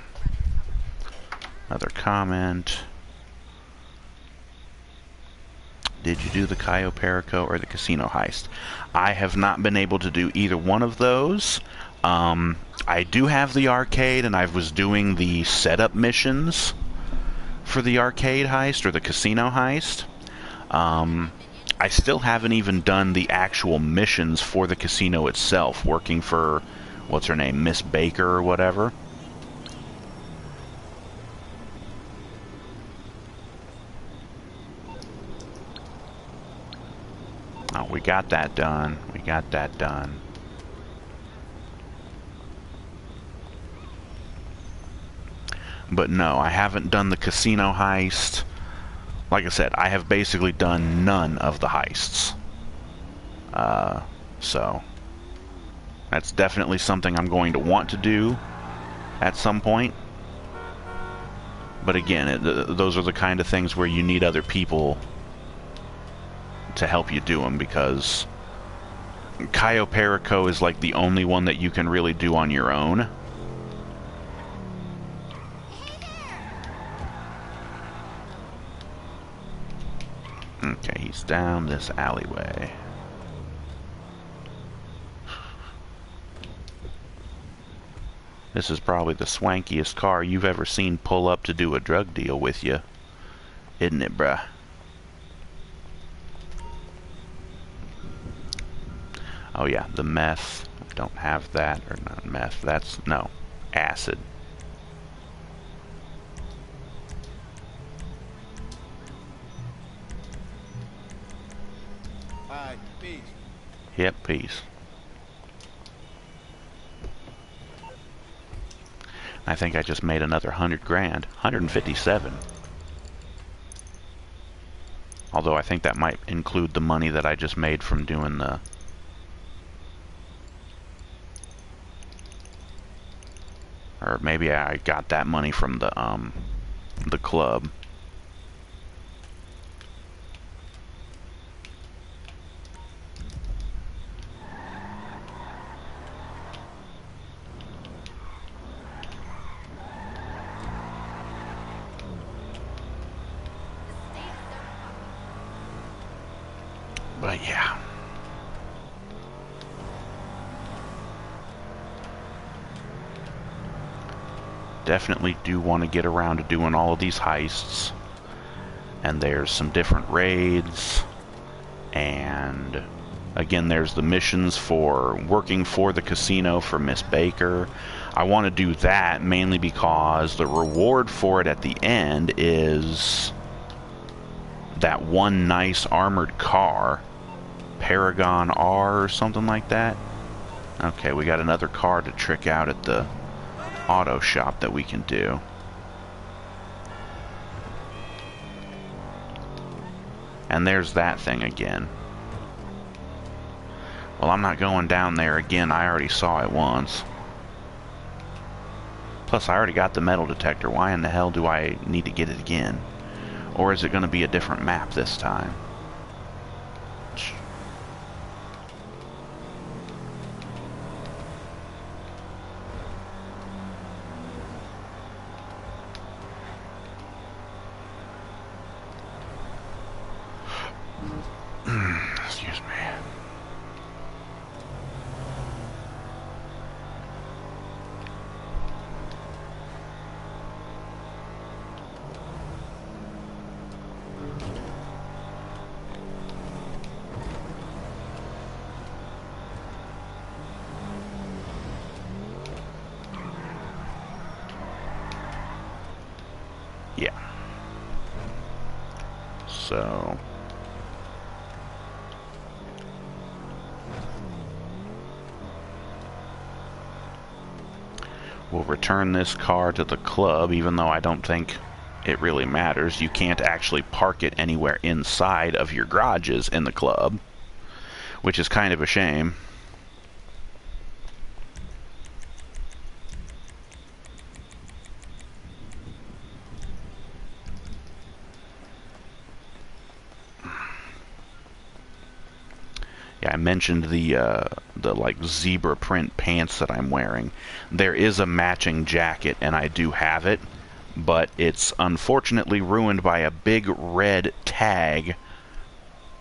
A: Another comment. Did you do the Cayo Perico or the casino heist? I have not been able to do either one of those. I do have the arcade, and I was doing the setup missions for the arcade heist or the casino heist. I still haven't even done the actual missions for the casino itself, working for, what's her name, Miss Baker or whatever. Oh, we got that done. We got that done. But no, I haven't done the casino heist. Like I said, I have basically done none of the heists. So that's definitely something I'm going to want to do at some point. But again, those are the kind of things where you need other people to help you do them, because Cayo Perico is like the only one that you can really do on your own. Okay, he's down this alleyway. This is probably the swankiest car you've ever seen pull up to do a drug deal with you, isn't it, bruh? Oh yeah, the meth. I don't have that, or not meth. That's, no, acid.
B: Hi, peace.
A: Yep, peace. I think I just made another 100 grand. 157. Although I think that might include the money that I just made from doing the... Or maybe I got that money from the club. But yeah. Definitely do want to get around to doing all of these heists. And there's some different raids. And again, there's the missions for working for the casino for Miss Baker. I want to do that mainly because the reward for it at the end is that one nice armored car. Paragon R or something like that. Okay, we got another car to trick out at the auto shop that we can do. And there's that thing again. Well, I'm not going down there again. I already saw it once. Plus, I already got the metal detector. Why in the hell do I need to get it again? Or is it going to be a different map this time? Excuse me. Yeah. So... we'll return this car to the club, even though I don't think it really matters. You can't actually park it anywhere inside of your garages in the club, which is kind of a shame. Yeah, I mentioned the like zebra print pants that I'm wearing. There is a matching jacket, and I do have it, but it's unfortunately ruined by a big red tag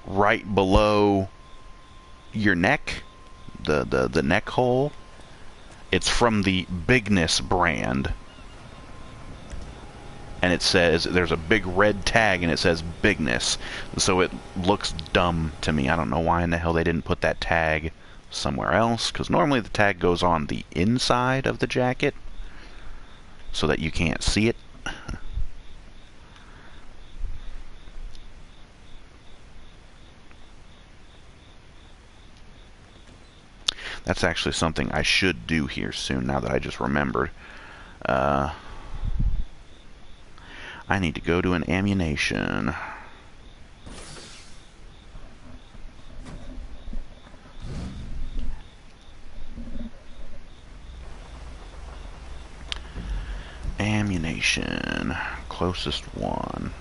A: right below your neck, the neck hole. It's from the Bigness brand. And it says, there's a big red tag and it says Bigness. So it looks dumb to me. I don't know why in the hell they didn't put that tag somewhere else, because normally the tag goes on the inside of the jacket so that you can't see it. That's actually something I should do here soon, now that I just remembered. I need to go to an ammunition. Ammunition. Closest one.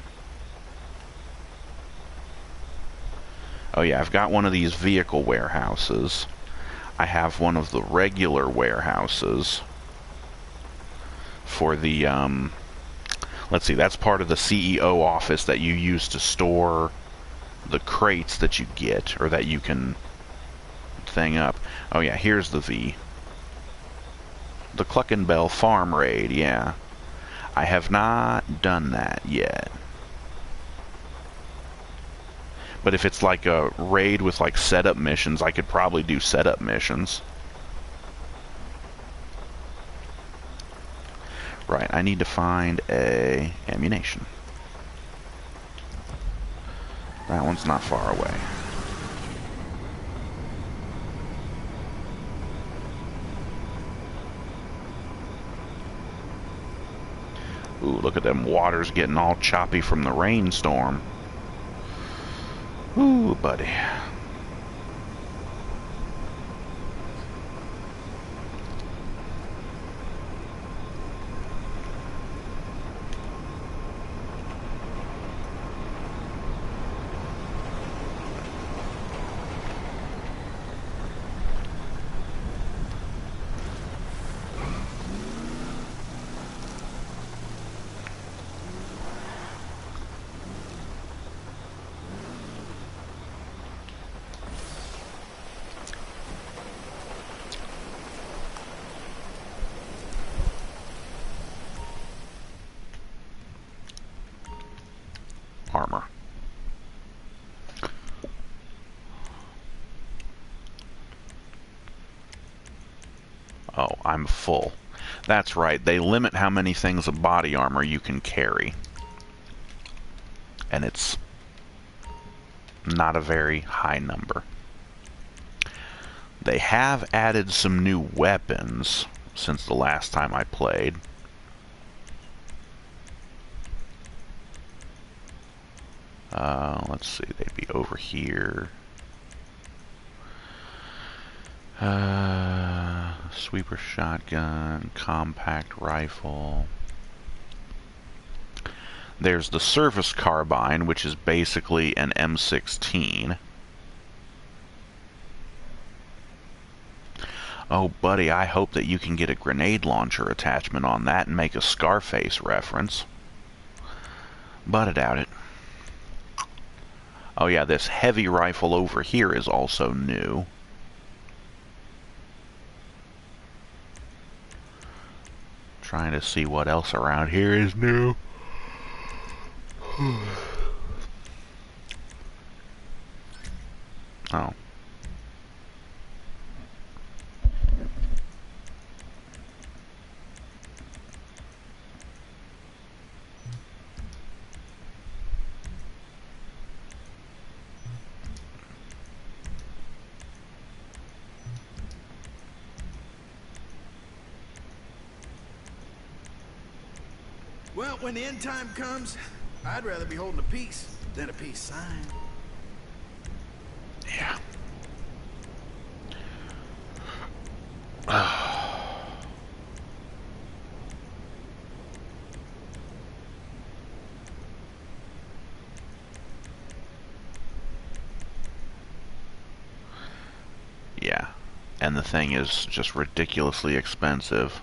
A: Oh yeah, I've got one of these vehicle warehouses. I have one of the regular warehouses for the, let's see, that's part of the CEO office that you use to store the crates that you get, or that you can thing up. Oh yeah, here's the V. The Cluckenbell Farm Raid, yeah. I have not done that yet. But if it's like a raid with like setup missions, I could probably do setup missions. Right, I need to find a ammunition. That one's not far away. Ooh, look at them waters getting all choppy from the rainstorm. Ooh, buddy. Armor. Oh, I'm full. That's right, they limit how many things of body armor you can carry. And it's not a very high number. They have added some new weapons since the last time I played. Let's see, they'd be over here. Sweeper shotgun, compact rifle. There's the service carbine, which is basically an M16. Oh, buddy, I hope that you can get a grenade launcher attachment on that and make a Scarface reference. But I doubt it. Oh yeah, this heavy rifle over here is also new. Trying to see what else around here is new. Oh.
B: Well, when the end time comes, I'd rather be holding a peace than a peace sign.
A: Yeah. Yeah. And the thing is just ridiculously expensive.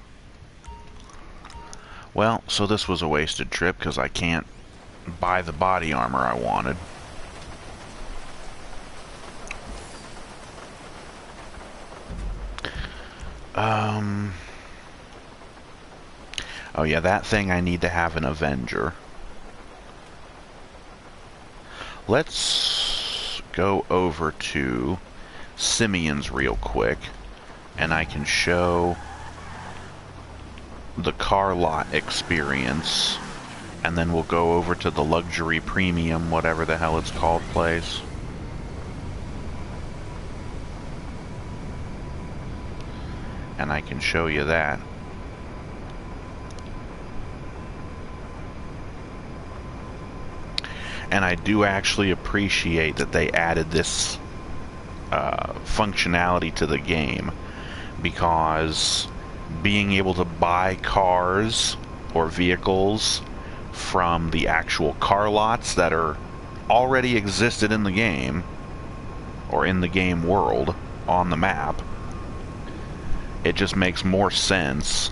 A: Well, so this was a wasted trip because I can't buy the body armor I wanted. Oh yeah, that thing I need to have an Avenger. Let's go over to Simeon's real quick, and I can show the car lot experience, and then we'll go over to the luxury premium, whatever the hell it's called, place. And I can show you that. And I do actually appreciate that they added this functionality to the game, because being able to buy cars or vehicles from the actual car lots that are already existed in the game, or in the game world, on the map, it just makes more sense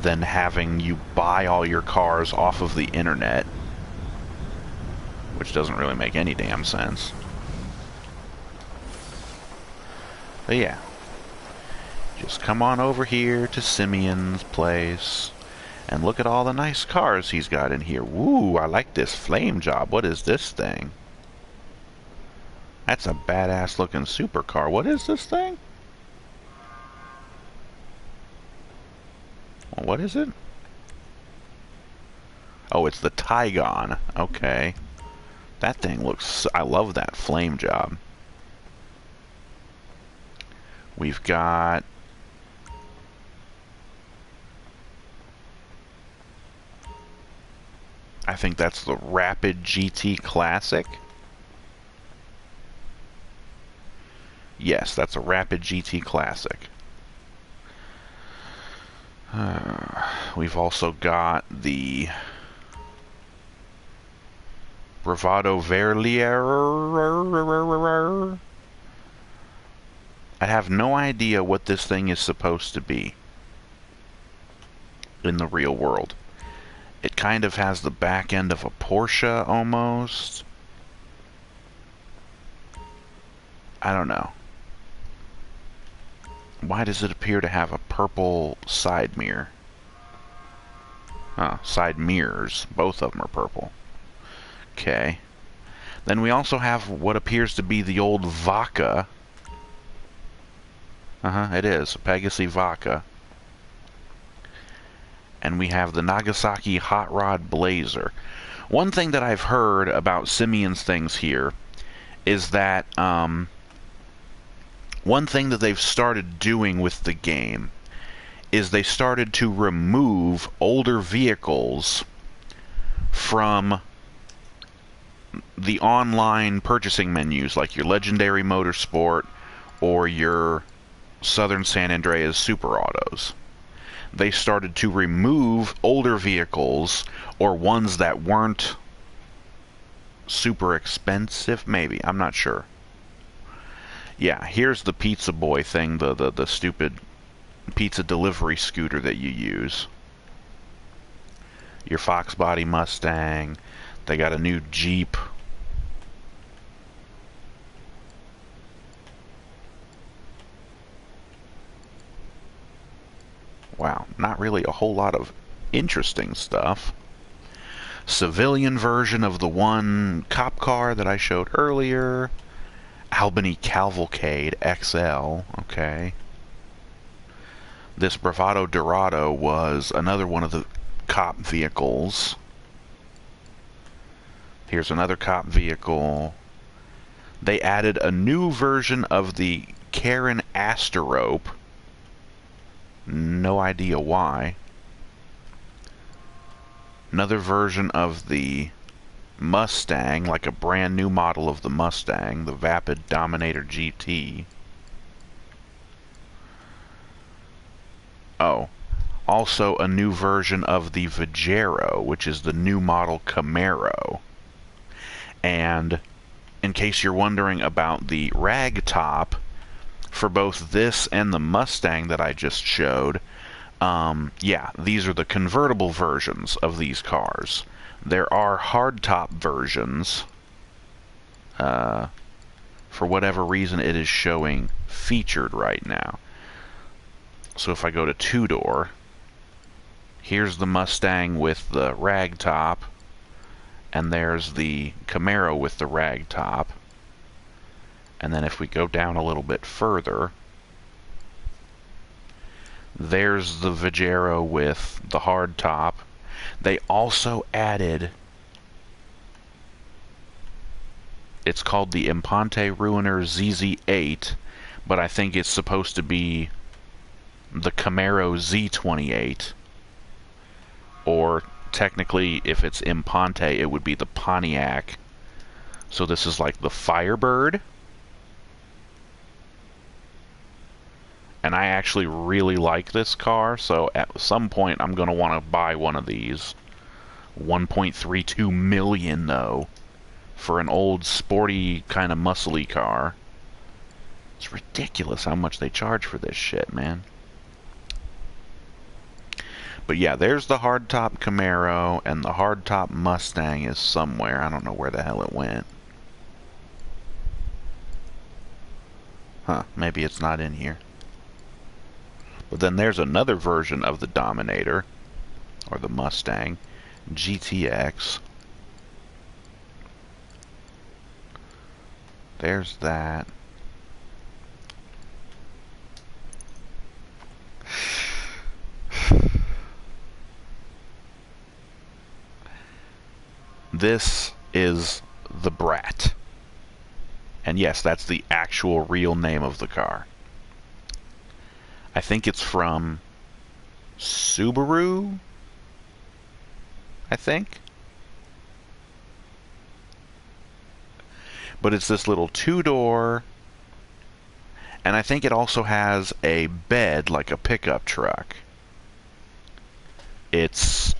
A: than having you buy all your cars off of the internet, which doesn't really make any damn sense. But yeah, just come on over here to Simeon's place and look at all the nice cars he's got in here. Woo, I like this flame job. What is this thing? That's a badass looking supercar. What is this thing? Well, what is it? Oh, it's the Tygon. Okay. That thing looks... I love that flame job. We've got... I think that's the Rapid GT Classic. Yes, that's a Rapid GT Classic. We've also got the Bravado Verlier. I have no idea what this thing is supposed to be in the real world. It kind of has the back end of a Porsche almost. I don't know. Why does it appear to have a purple side mirror? Oh, side mirrors. Both of them are purple. Okay. Then we also have what appears to be the old Vaca. It is. Pegassi Vaca. And we have the Nagasaki Hot Rod Blazer. One thing that I've heard about Simeon's things here is that, one thing that they've started doing with the game is they started to remove older vehicles from the online purchasing menus, like your Legendary Motorsport or your Southern San Andreas Super Autos. They started to remove older vehicles, or ones that weren't super expensive, maybe. I'm not sure. Yeah, here's the Pizza Boy thing, the stupid pizza delivery scooter that you use. Your Fox Body Mustang. They got a new Jeep. wow, not really a whole lot of interesting stuff. Civilian version of the one cop car that I showed earlier. Albany Cavalcade XL, okay. This Bravado Dorado was another one of the cop vehicles. Here's another cop vehicle. They added a new version of the Karen Asterope. No idea why. Another version of the Mustang, like a brand new model of the Mustang, the Vapid Dominator GT. Oh, also a new version of the Vigero, which is the new model Camaro. And in case you're wondering about the ragtop, for both this and the Mustang that I just showed, yeah, these are the convertible versions of these cars. There are hardtop versions. For whatever reason, it is showing featured right now. So if I go to two-door, here's the Mustang with the ragtop, and there's the Camaro with the ragtop. And then if we go down a little bit further, there's the Vigero with the hardtop. They also added, it's called the Impante Ruiner ZZ8, but I think it's supposed to be the Camaro Z28, or technically if it's Impante it would be the Pontiac. So this is like the Firebird, and I actually really like this car, so at some point I'm going to want to buy one of these. 1.32 million though, for an old sporty kind of muscly car. It's ridiculous how much they charge for this shit, man. But yeah, there's the hardtop Camaro, and the hardtop Mustang is somewhere. I don't know where the hell it went. Huh, maybe it's not in here. But then there's another version of the Dominator, or the Mustang, GTX. There's that. This is the Brat. And yes, that's the actual real name of the car. I think it's from Subaru, I think. But it's this little two-door, and I think it also has a bed like a pickup truck. It's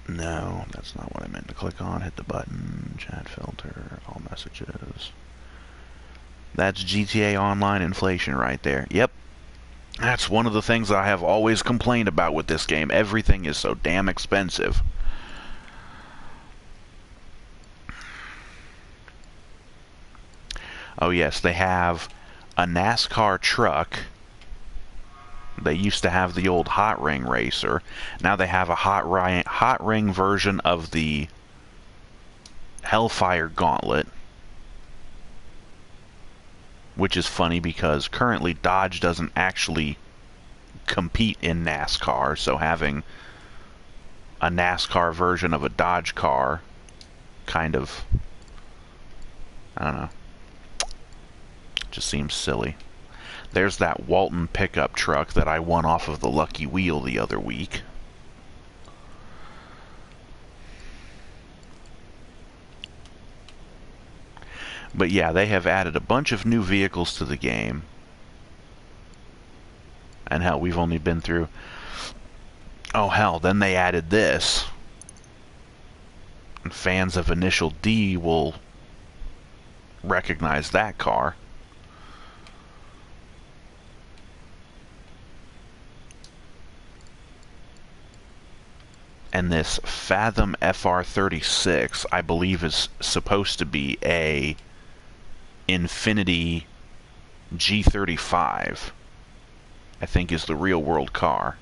A: no, that's not what I meant to click on. Hit the button, chat filter, all messages. That's GTA Online inflation right there. Yep. That's one of the things I have always complained about with this game. Everything is so damn expensive. Oh yes, they have a NASCAR truck. They used to have the old Hot Ring Racer. Now they have a Hot Ring version of the Hellfire Gauntlet. Which is funny because currently Dodge doesn't actually compete in NASCAR, so having a NASCAR version of a Dodge car kind of, I don't know, just seems silly. There's that Walton pickup truck that I won off of the Lucky Wheel the other week. But yeah, they have added a bunch of new vehicles to the game. And hell, we've only been through... Oh hell, then they added this. And fans of Initial D will recognize that car. And this Fathom FR36, I believe, is supposed to be a Infiniti G35. I think is the real world car.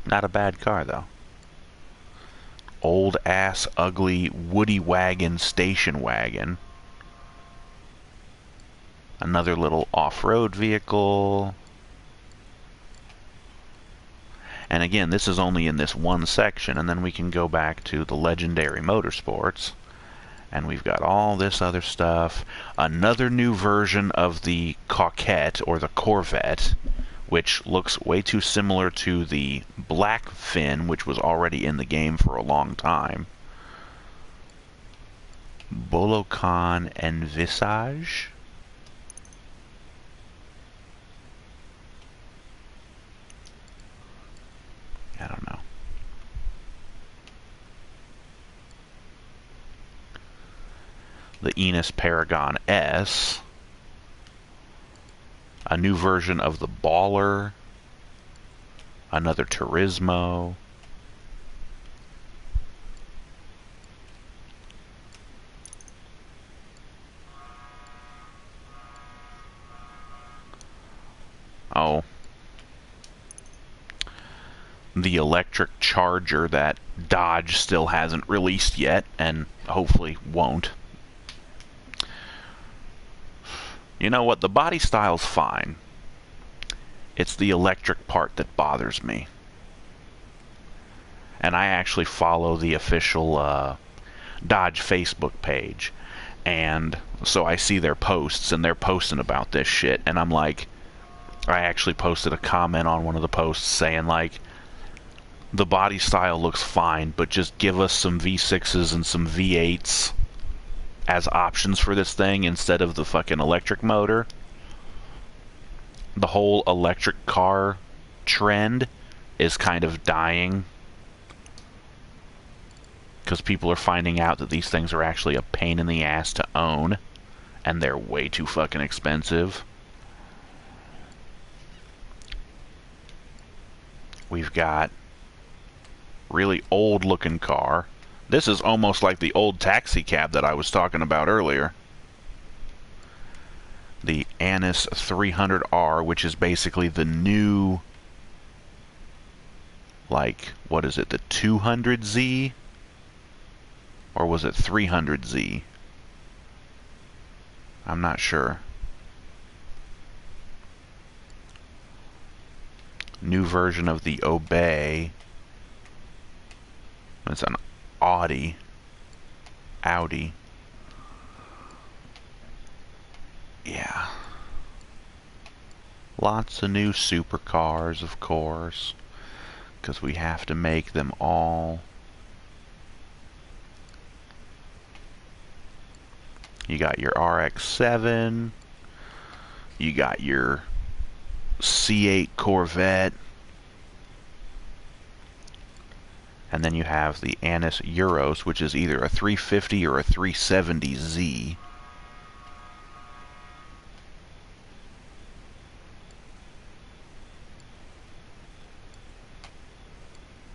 A: Not a bad car, though. Old ass, ugly, woody wagon, station wagon. Another little off-road vehicle. And again, this is only in this one section, and then we can go back to the Legendary Motorsports. And we've got all this other stuff. Another new version of the Coquette, or the Corvette, which looks way too similar to the Blackfin, which was already in the game for a long time. Bolocan Envisage. I don't know. The Enos Paragon S. A new version of the Baller. Another Turismo. Oh. The electric Charger that Dodge still hasn't released yet, and hopefully won't. You know what? The body style's fine. It's the electric part that bothers me. And I actually follow the official Dodge Facebook page. And so I see their posts, and they're posting about this shit. And I'm like, I actually posted a comment on one of the posts saying, like, the body style looks fine, but just give us some V6s and some V8s as options for this thing instead of the fucking electric motor. The whole electric car trend is kind of dying because people are finding out that these things are actually a pain in the ass to own, and they're way too fucking expensive. We've got really old looking car. This is almost like the old taxi cab that I was talking about earlier. The Annis 300R, which is basically the new, like, what is it, the 200Z? Or was it 300Z? I'm not sure. New version of the Obey. It's an Audi. Yeah. Lots of new supercars, of course, because we have to make them all. You got your RX-7. You got your C8 Corvette. And then you have the Annis Euros, which is either a 350 or a 370Z.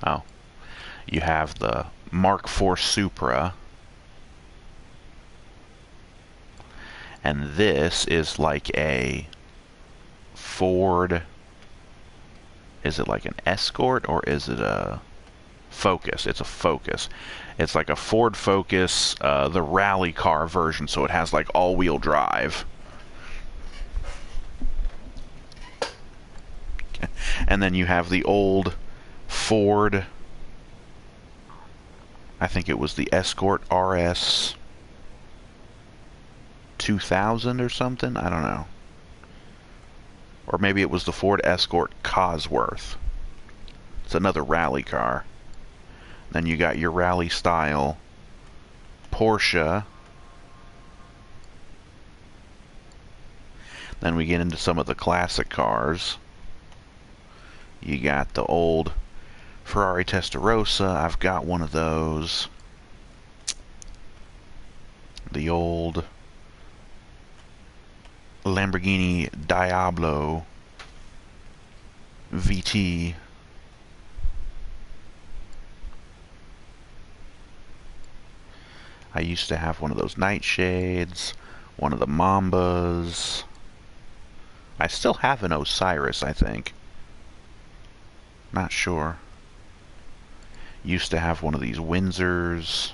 A: Oh. You have the Mark IV Supra. And this is like a Ford. Is it like an Escort or is it a Focus? It's a Focus. It's like a Ford Focus, the rally car version, so it has like all-wheel drive. And then you have the old Ford, I think it was the Escort RS 2000 or something, I don't know. Or maybe it was the Ford Escort Cosworth. It's another rally car. Then you got your rally style Porsche. Then we get into some of the classic cars. You got the old Ferrari Testarossa. I've got one of those. The old Lamborghini Diablo. VT. I used to have one of those Nightshades, one of the Mambas. I still have an Osiris, I think. Not sure. Used to have one of these Windsors.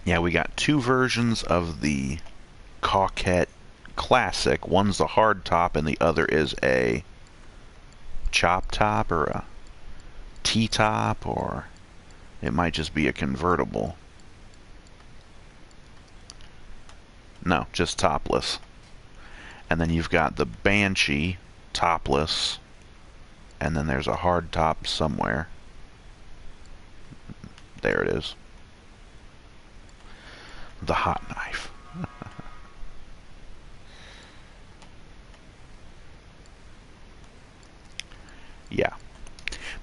A: Yeah, we got two versions of the Coquette Classic. One's the hard top and the other is a chop top or a T-top, or it might just be a convertible. No, just topless. And then you've got the Banshee topless, and then there's a hard top somewhere. There it is. The hot knife. Yeah.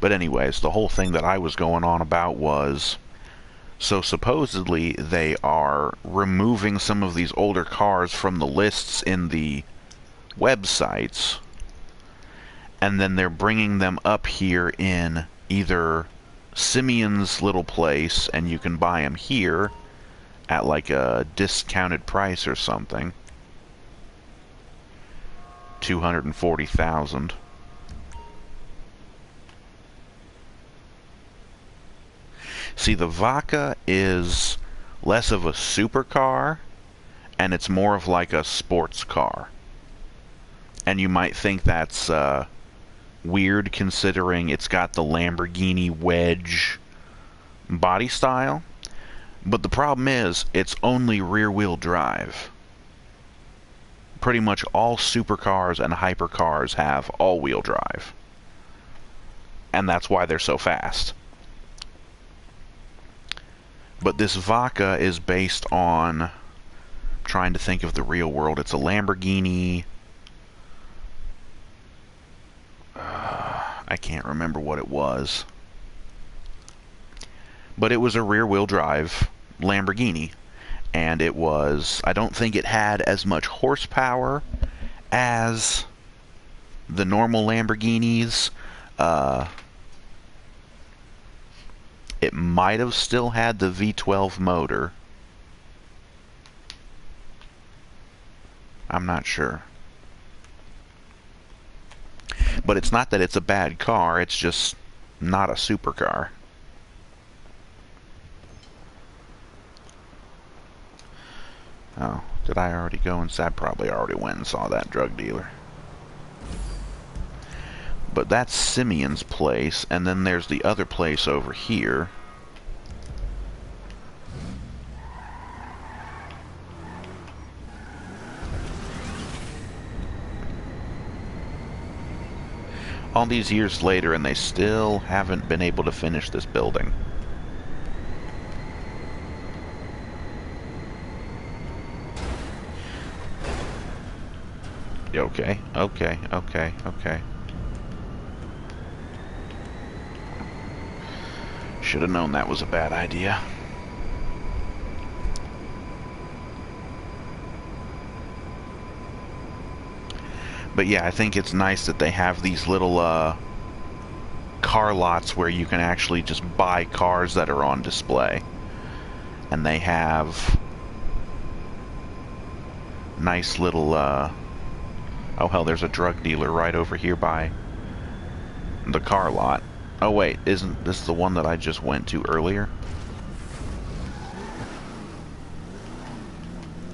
A: But anyways, the whole thing that I was going on about was, so supposedly they are removing some of these older cars from the lists in the websites, and then they're bringing them up here in either Simeon's little place, and you can buy them here at like a discounted price or something. 240,000. See, the Vaca is less of a supercar, and it's more of like a sports car. And you might think that's weird, considering it's got the Lamborghini wedge body style. But the problem is, it's only rear-wheel drive. Pretty much all supercars and hypercars have all-wheel drive. And that's why they're so fast. But this Vaca is based on, I'm trying to think of the real world, it's a Lamborghini, I can't remember what it was. But it was a rear-wheel drive Lamborghini, and it was, I don't think it had as much horsepower as the normal Lamborghinis. It might have still had the V12 motor. I'm not sure. But it's not that it's a bad car, it's just not a supercar. Oh, did I already go inside? I probably already went and saw that drug dealer. But that's Simeon's place, and then there's the other place over here. All these years later, and they still haven't been able to finish this building. Okay, okay, okay, okay. Should have known that was a bad idea. But yeah, I think it's nice that they have these little car lots where you can actually just buy cars that are on display. And they have nice little oh hell, there's a drug dealer right over here by the car lot. Oh wait, isn't this the one that I just went to earlier?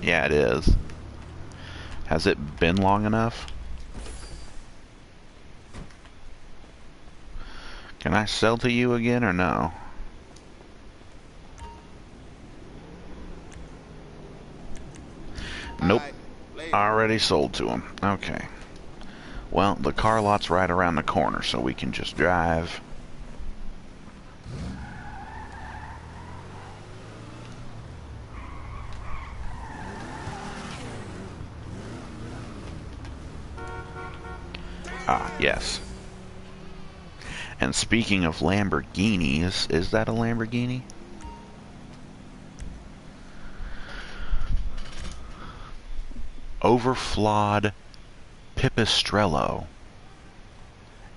A: Yeah, it is. Has it been long enough? Can I sell to you again or no? Nope. Already sold to him. Okay. Well, the car lot's right around the corner, so we can just drive. Ah, yes. And speaking of Lamborghinis, is that a Lamborghini? overflawed Pipistrello.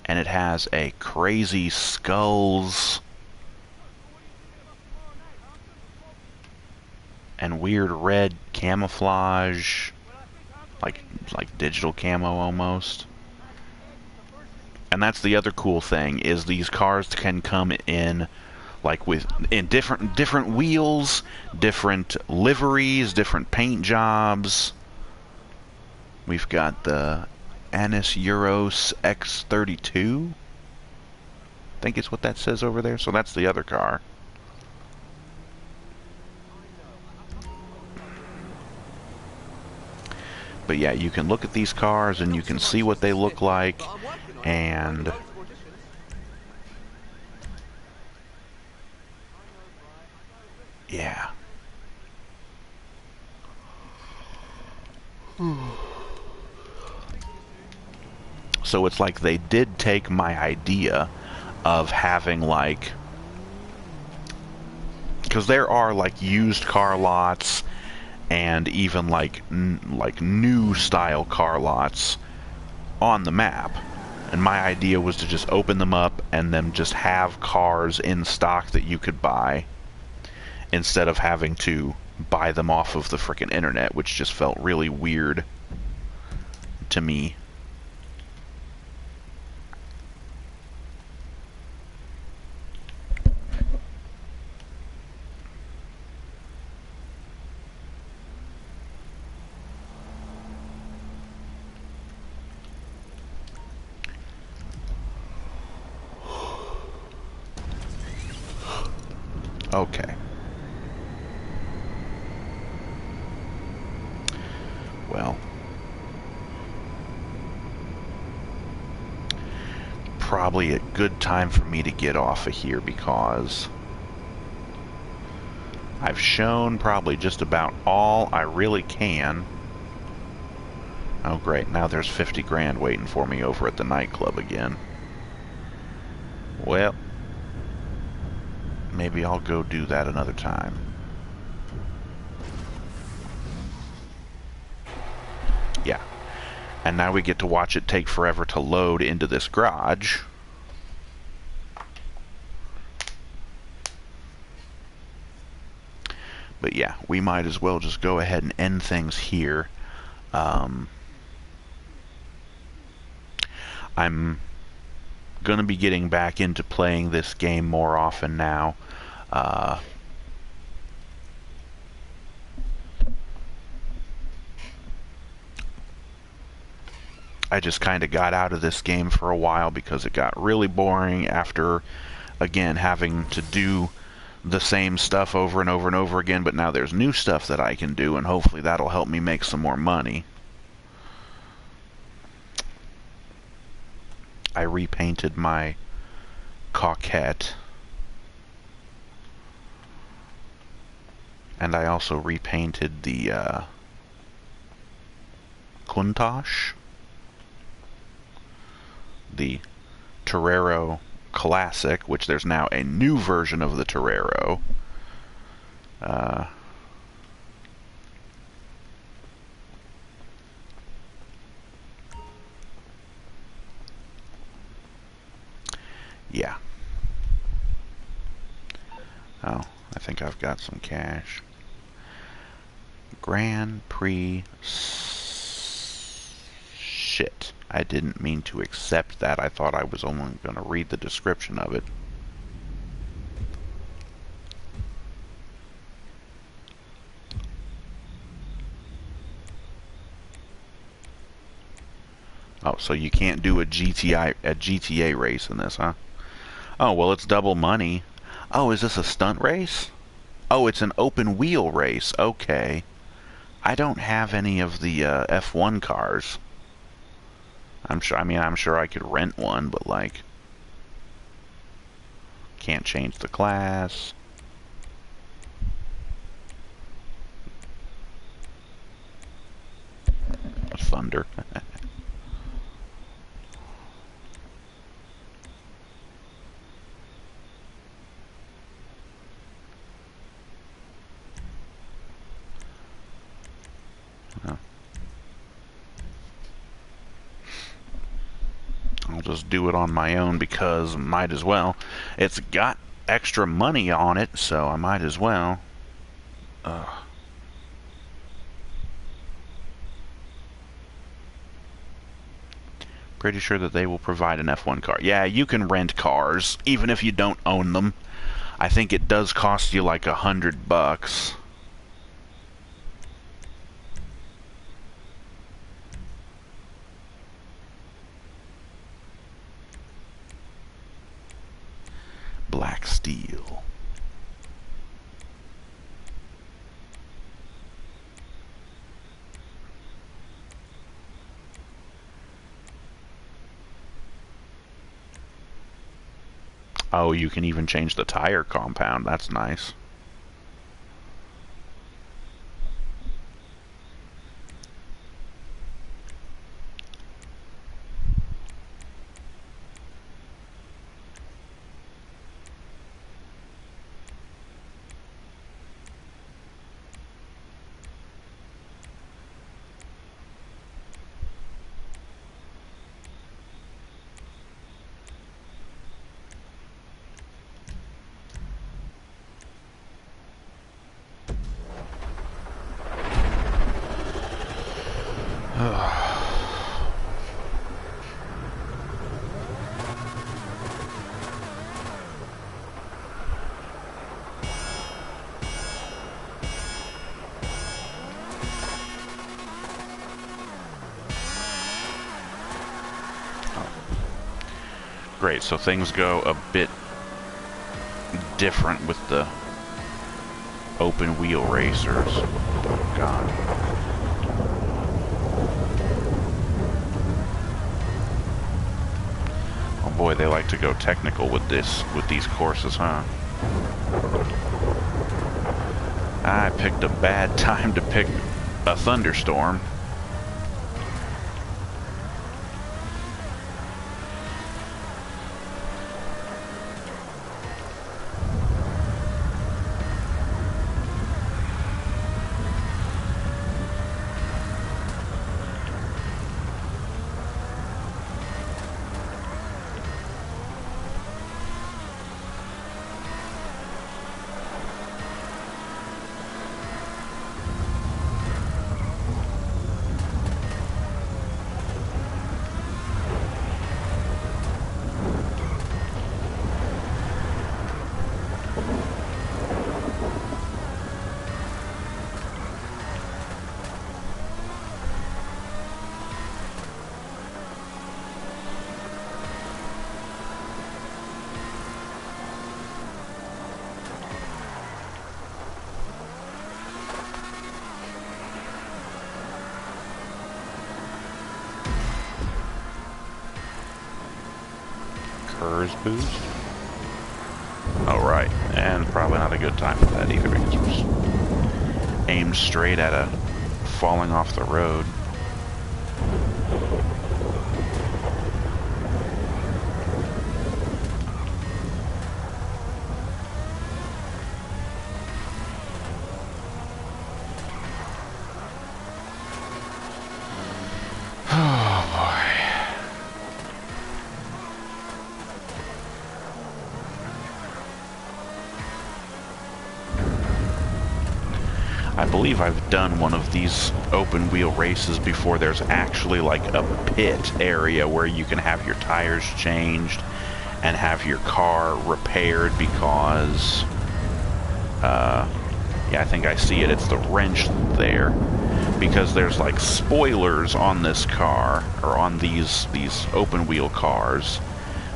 A: And it has a crazy skulls and weird red camouflage, like digital camo almost. And that's the other cool thing, is these cars can come in like in different wheels, different liveries, different paint jobs. We've got the Anis Euros X32. I think it's what that says over there. So that's the other car. But yeah, you can look at these cars and you can see what they look like, and yeah. So it's like they did take my idea of having like, because there are like used car lots and even like new style car lots on the map, and my idea was to just open them up and then just have cars in stock that you could buy instead of having to buy them off of the frickin' internet, which just felt really weird to me. Okay. Well, probably a good time for me to get off of here, because I've shown probably just about all I really can. Oh great, now there's 50 grand waiting for me over at the nightclub again. Well, maybe I'll go do that another time. Yeah. And now we get to watch it take forever to load into this garage. But yeah, we might as well just go ahead and end things here. I'm going to be getting back into playing this game more often now. I just kind of got out of this game for a while because it got really boring after, again, having to do the same stuff over and over and over again, but now there's new stuff that I can do, and hopefully that'll help me make some more money. I repainted my Coquette, and I also repainted the Countach, the Torero Classic, which there's now a new version of the Torero. Yeah. Oh, I think I've got some cash. Grand Prix. Shit. I didn't mean to accept that. I thought I was only going to read the description of it. Oh, so you can't do a GTA race in this, huh? Oh, well, it's double money. Oh, is this a stunt race? Oh, it's an open wheel race. Okay. I don't have any of the F1 cars. I'm sure I could rent one, but like, can't change the class. Thunder. Oh. do it on my own because might as well. It's got extra money on it, so I might as well. Pretty sure that they will provide an F1 car. Yeah, you can rent cars, even if you don't own them. I think it does cost you like $100. Black steel. Oh, you can even change the tire compound. That's nice. Great, so things go a bit different with the open wheel racers. Oh god. Oh boy, they like to go technical with these courses, huh? I picked a bad time to pick a thunderstorm. Curse boost? Oh, right. And probably not a good time for that either because we're aimed straight at a falling off the road. I believe I've done one of these open wheel races before. There's actually like a pit area where you can have your tires changed and have your car repaired because yeah, I think I see it. It's the wrench there because there's like spoilers on this car or on these open wheel cars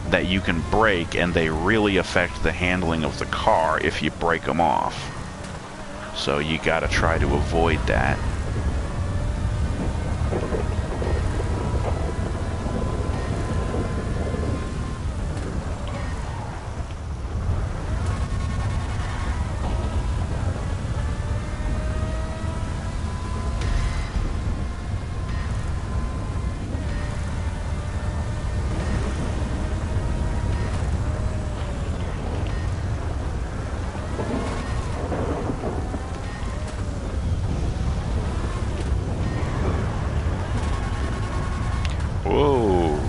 A: that you can break, and they really affect the handling of the car if you break them off. So you gotta try to avoid that. Whoa.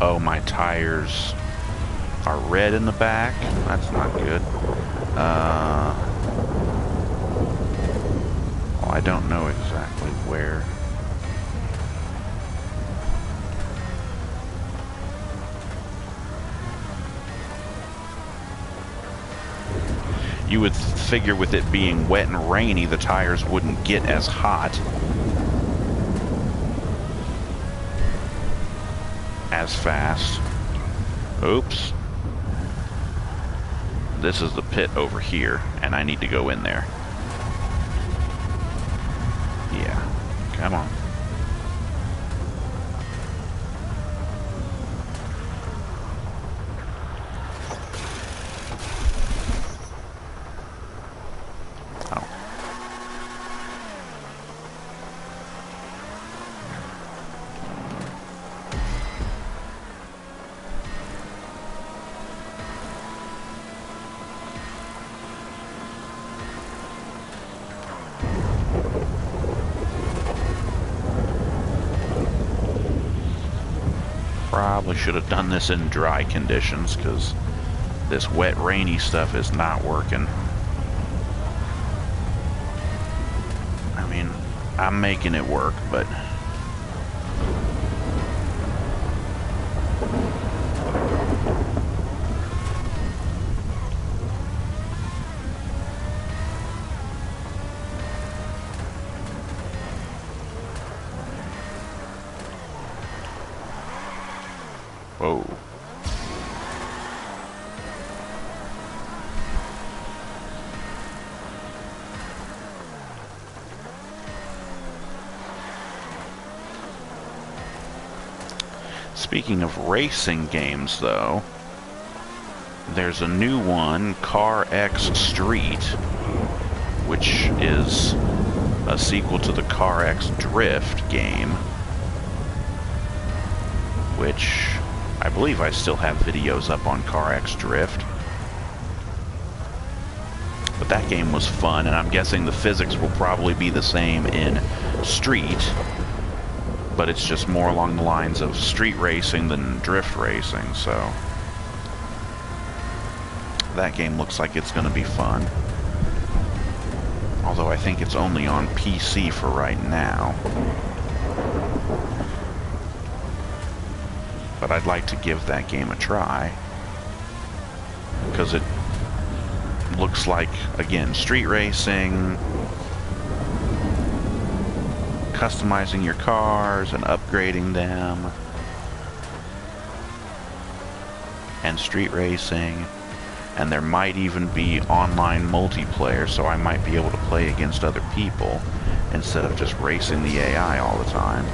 A: Oh, my tires are red in the back. That's not good. Well, I don't know exactly where. You would figure with it being wet and rainy, the tires wouldn't get as hot as fast. Oops. This is the pit over here, and I need to go in there. Yeah. Come on. Probably should have done this in dry conditions, because this wet, rainy stuff is not working. I mean, I'm making it work, but... Whoa. Speaking of racing games, though, there's a new one, CarX Street, which is a sequel to the CarX Drift game, which I believe I still have videos up on CarX Drift. But that game was fun, and I'm guessing the physics will probably be the same in Street, but it's just more along the lines of street racing than drift racing, so that game looks like it's going to be fun. Although I think it's only on PC for right now. But I'd like to give that game a try, because it looks like, again, street racing, customizing your cars and upgrading them, and street racing, and there might even be online multiplayer, so I might be able to play against other people instead of just racing the AI all the time.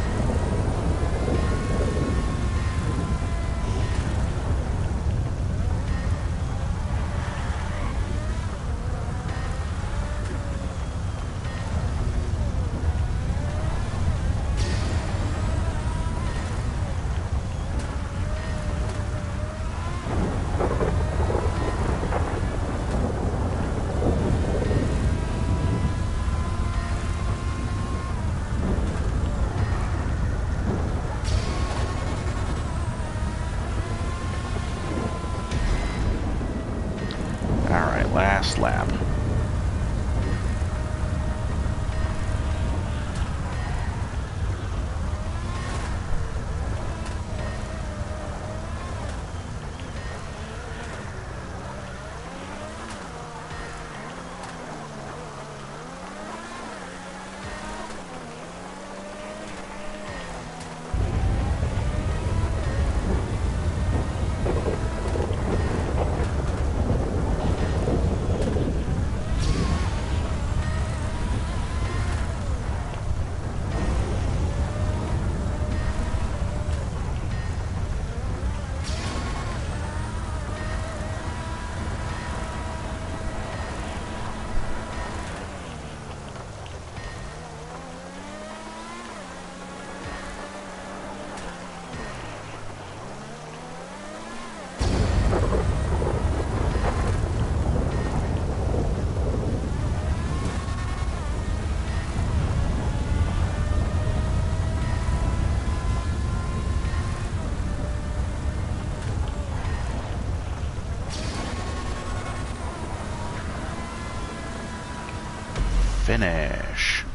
A: Finish.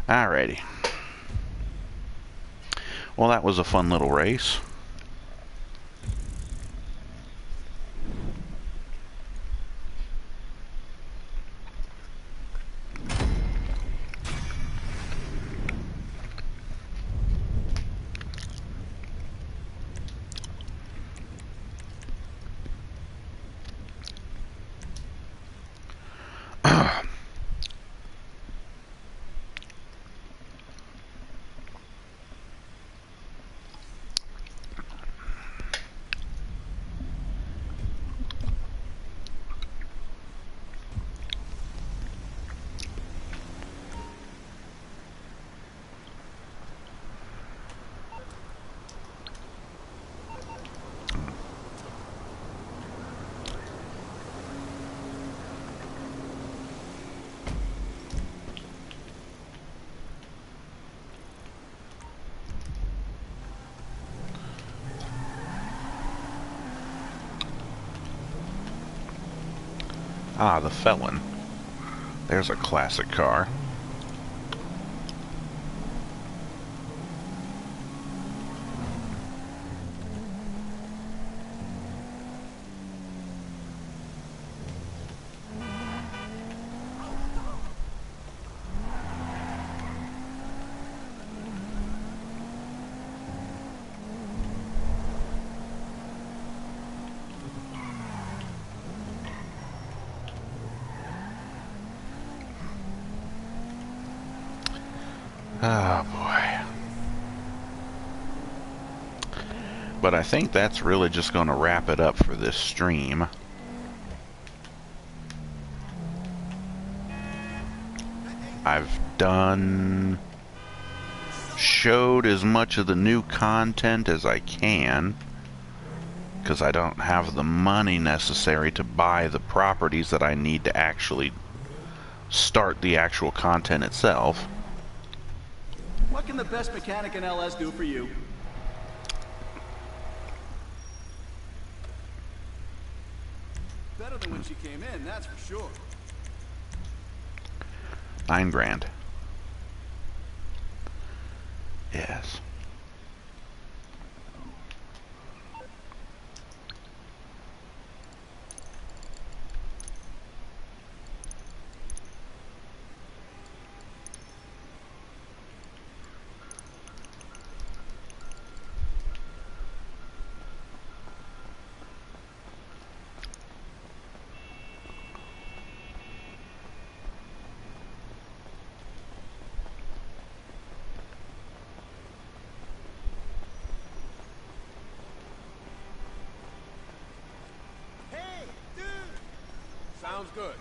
A: Alrighty. Well, that was a fun little race. Ah, the Felon. There's a classic car. Oh boy. But I think that's really just going to wrap it up for this stream. I've showed as much of the new content as I can, because I don't have the money necessary to buy the properties that I need to actually start the actual content itself.
I: What can the best mechanic in LS do for you? Better than when she came in, that's for sure.
A: $9 grand. Yes.
B: Sounds good.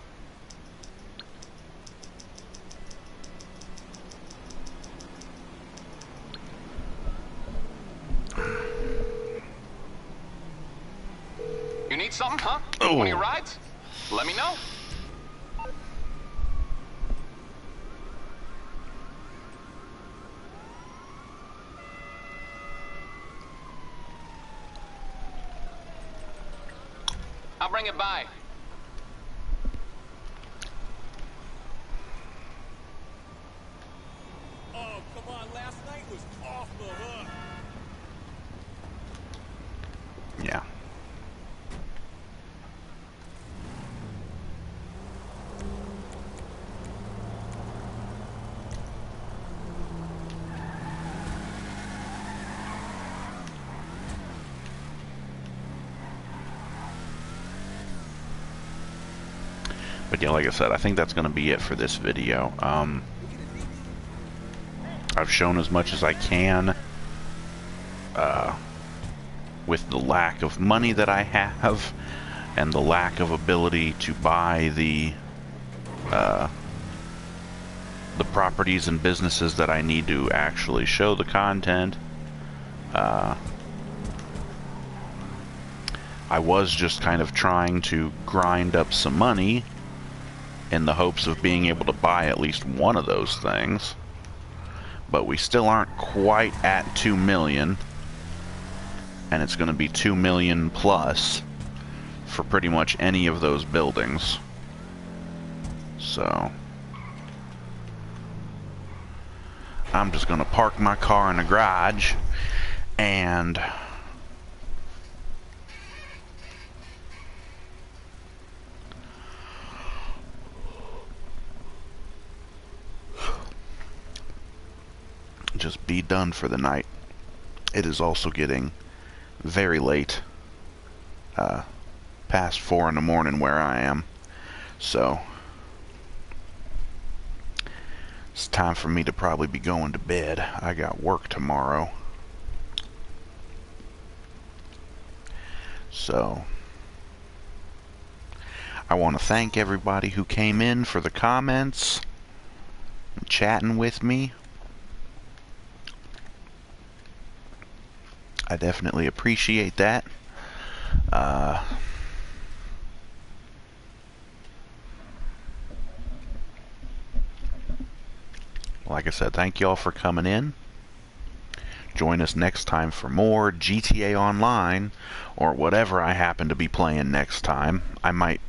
J: You need something, huh?
A: Oh.
J: One of your rides? Let me know. I'll bring it by.
B: Oh, come on. Last night was off the hook.
A: Yeah. But yeah, like I said, I think that's going to be it for this video. I've shown as much as I can with the lack of money that I have and the lack of ability to buy the properties and businesses that I need to actually show the content. I was just kind of trying to grind up some money in the hopes of being able to buy at least one of those things. But we still aren't quite at 2 million. And it's going to be 2 million plus for pretty much any of those buildings. So I'm just going to park my car in the garage and just be done for the night. It is also getting very late, past 4 in the morning where I am, so it's time for me to probably be going to bed. I got work tomorrow, so I want to thank everybody who came in for the comments and chatting with me. I definitely appreciate that. Like I said, thank you all for coming in. Join us next time for more GTA Online, or whatever I happen to be playing next time. I might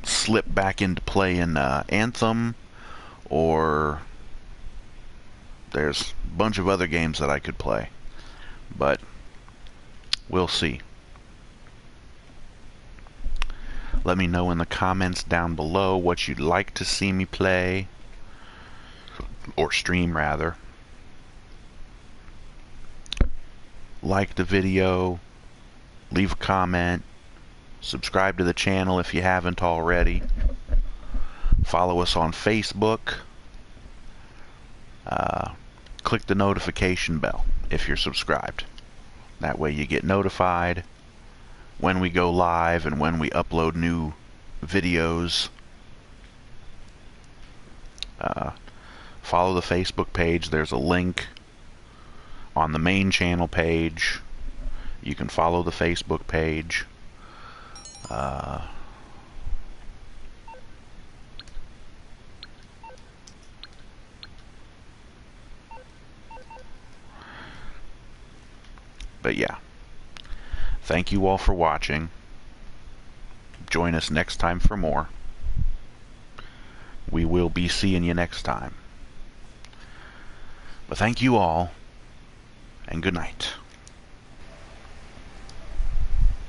A: slip back into playing Anthem, or there's a bunch of other games that I could play. But we'll see. Let me know in the comments down below what you'd like to see me play, or stream rather. Like the video, leave a comment, subscribe to the channel if you haven't already, follow us on Facebook, click the notification bell if you're subscribed. That way you get notified when we go live and when we upload new videos. Follow the Facebook page. There's a link on the main channel page. You can follow the Facebook page. But yeah, thank you all for watching. Join us next time for more. We will be seeing you next time. But thank you all, and good night.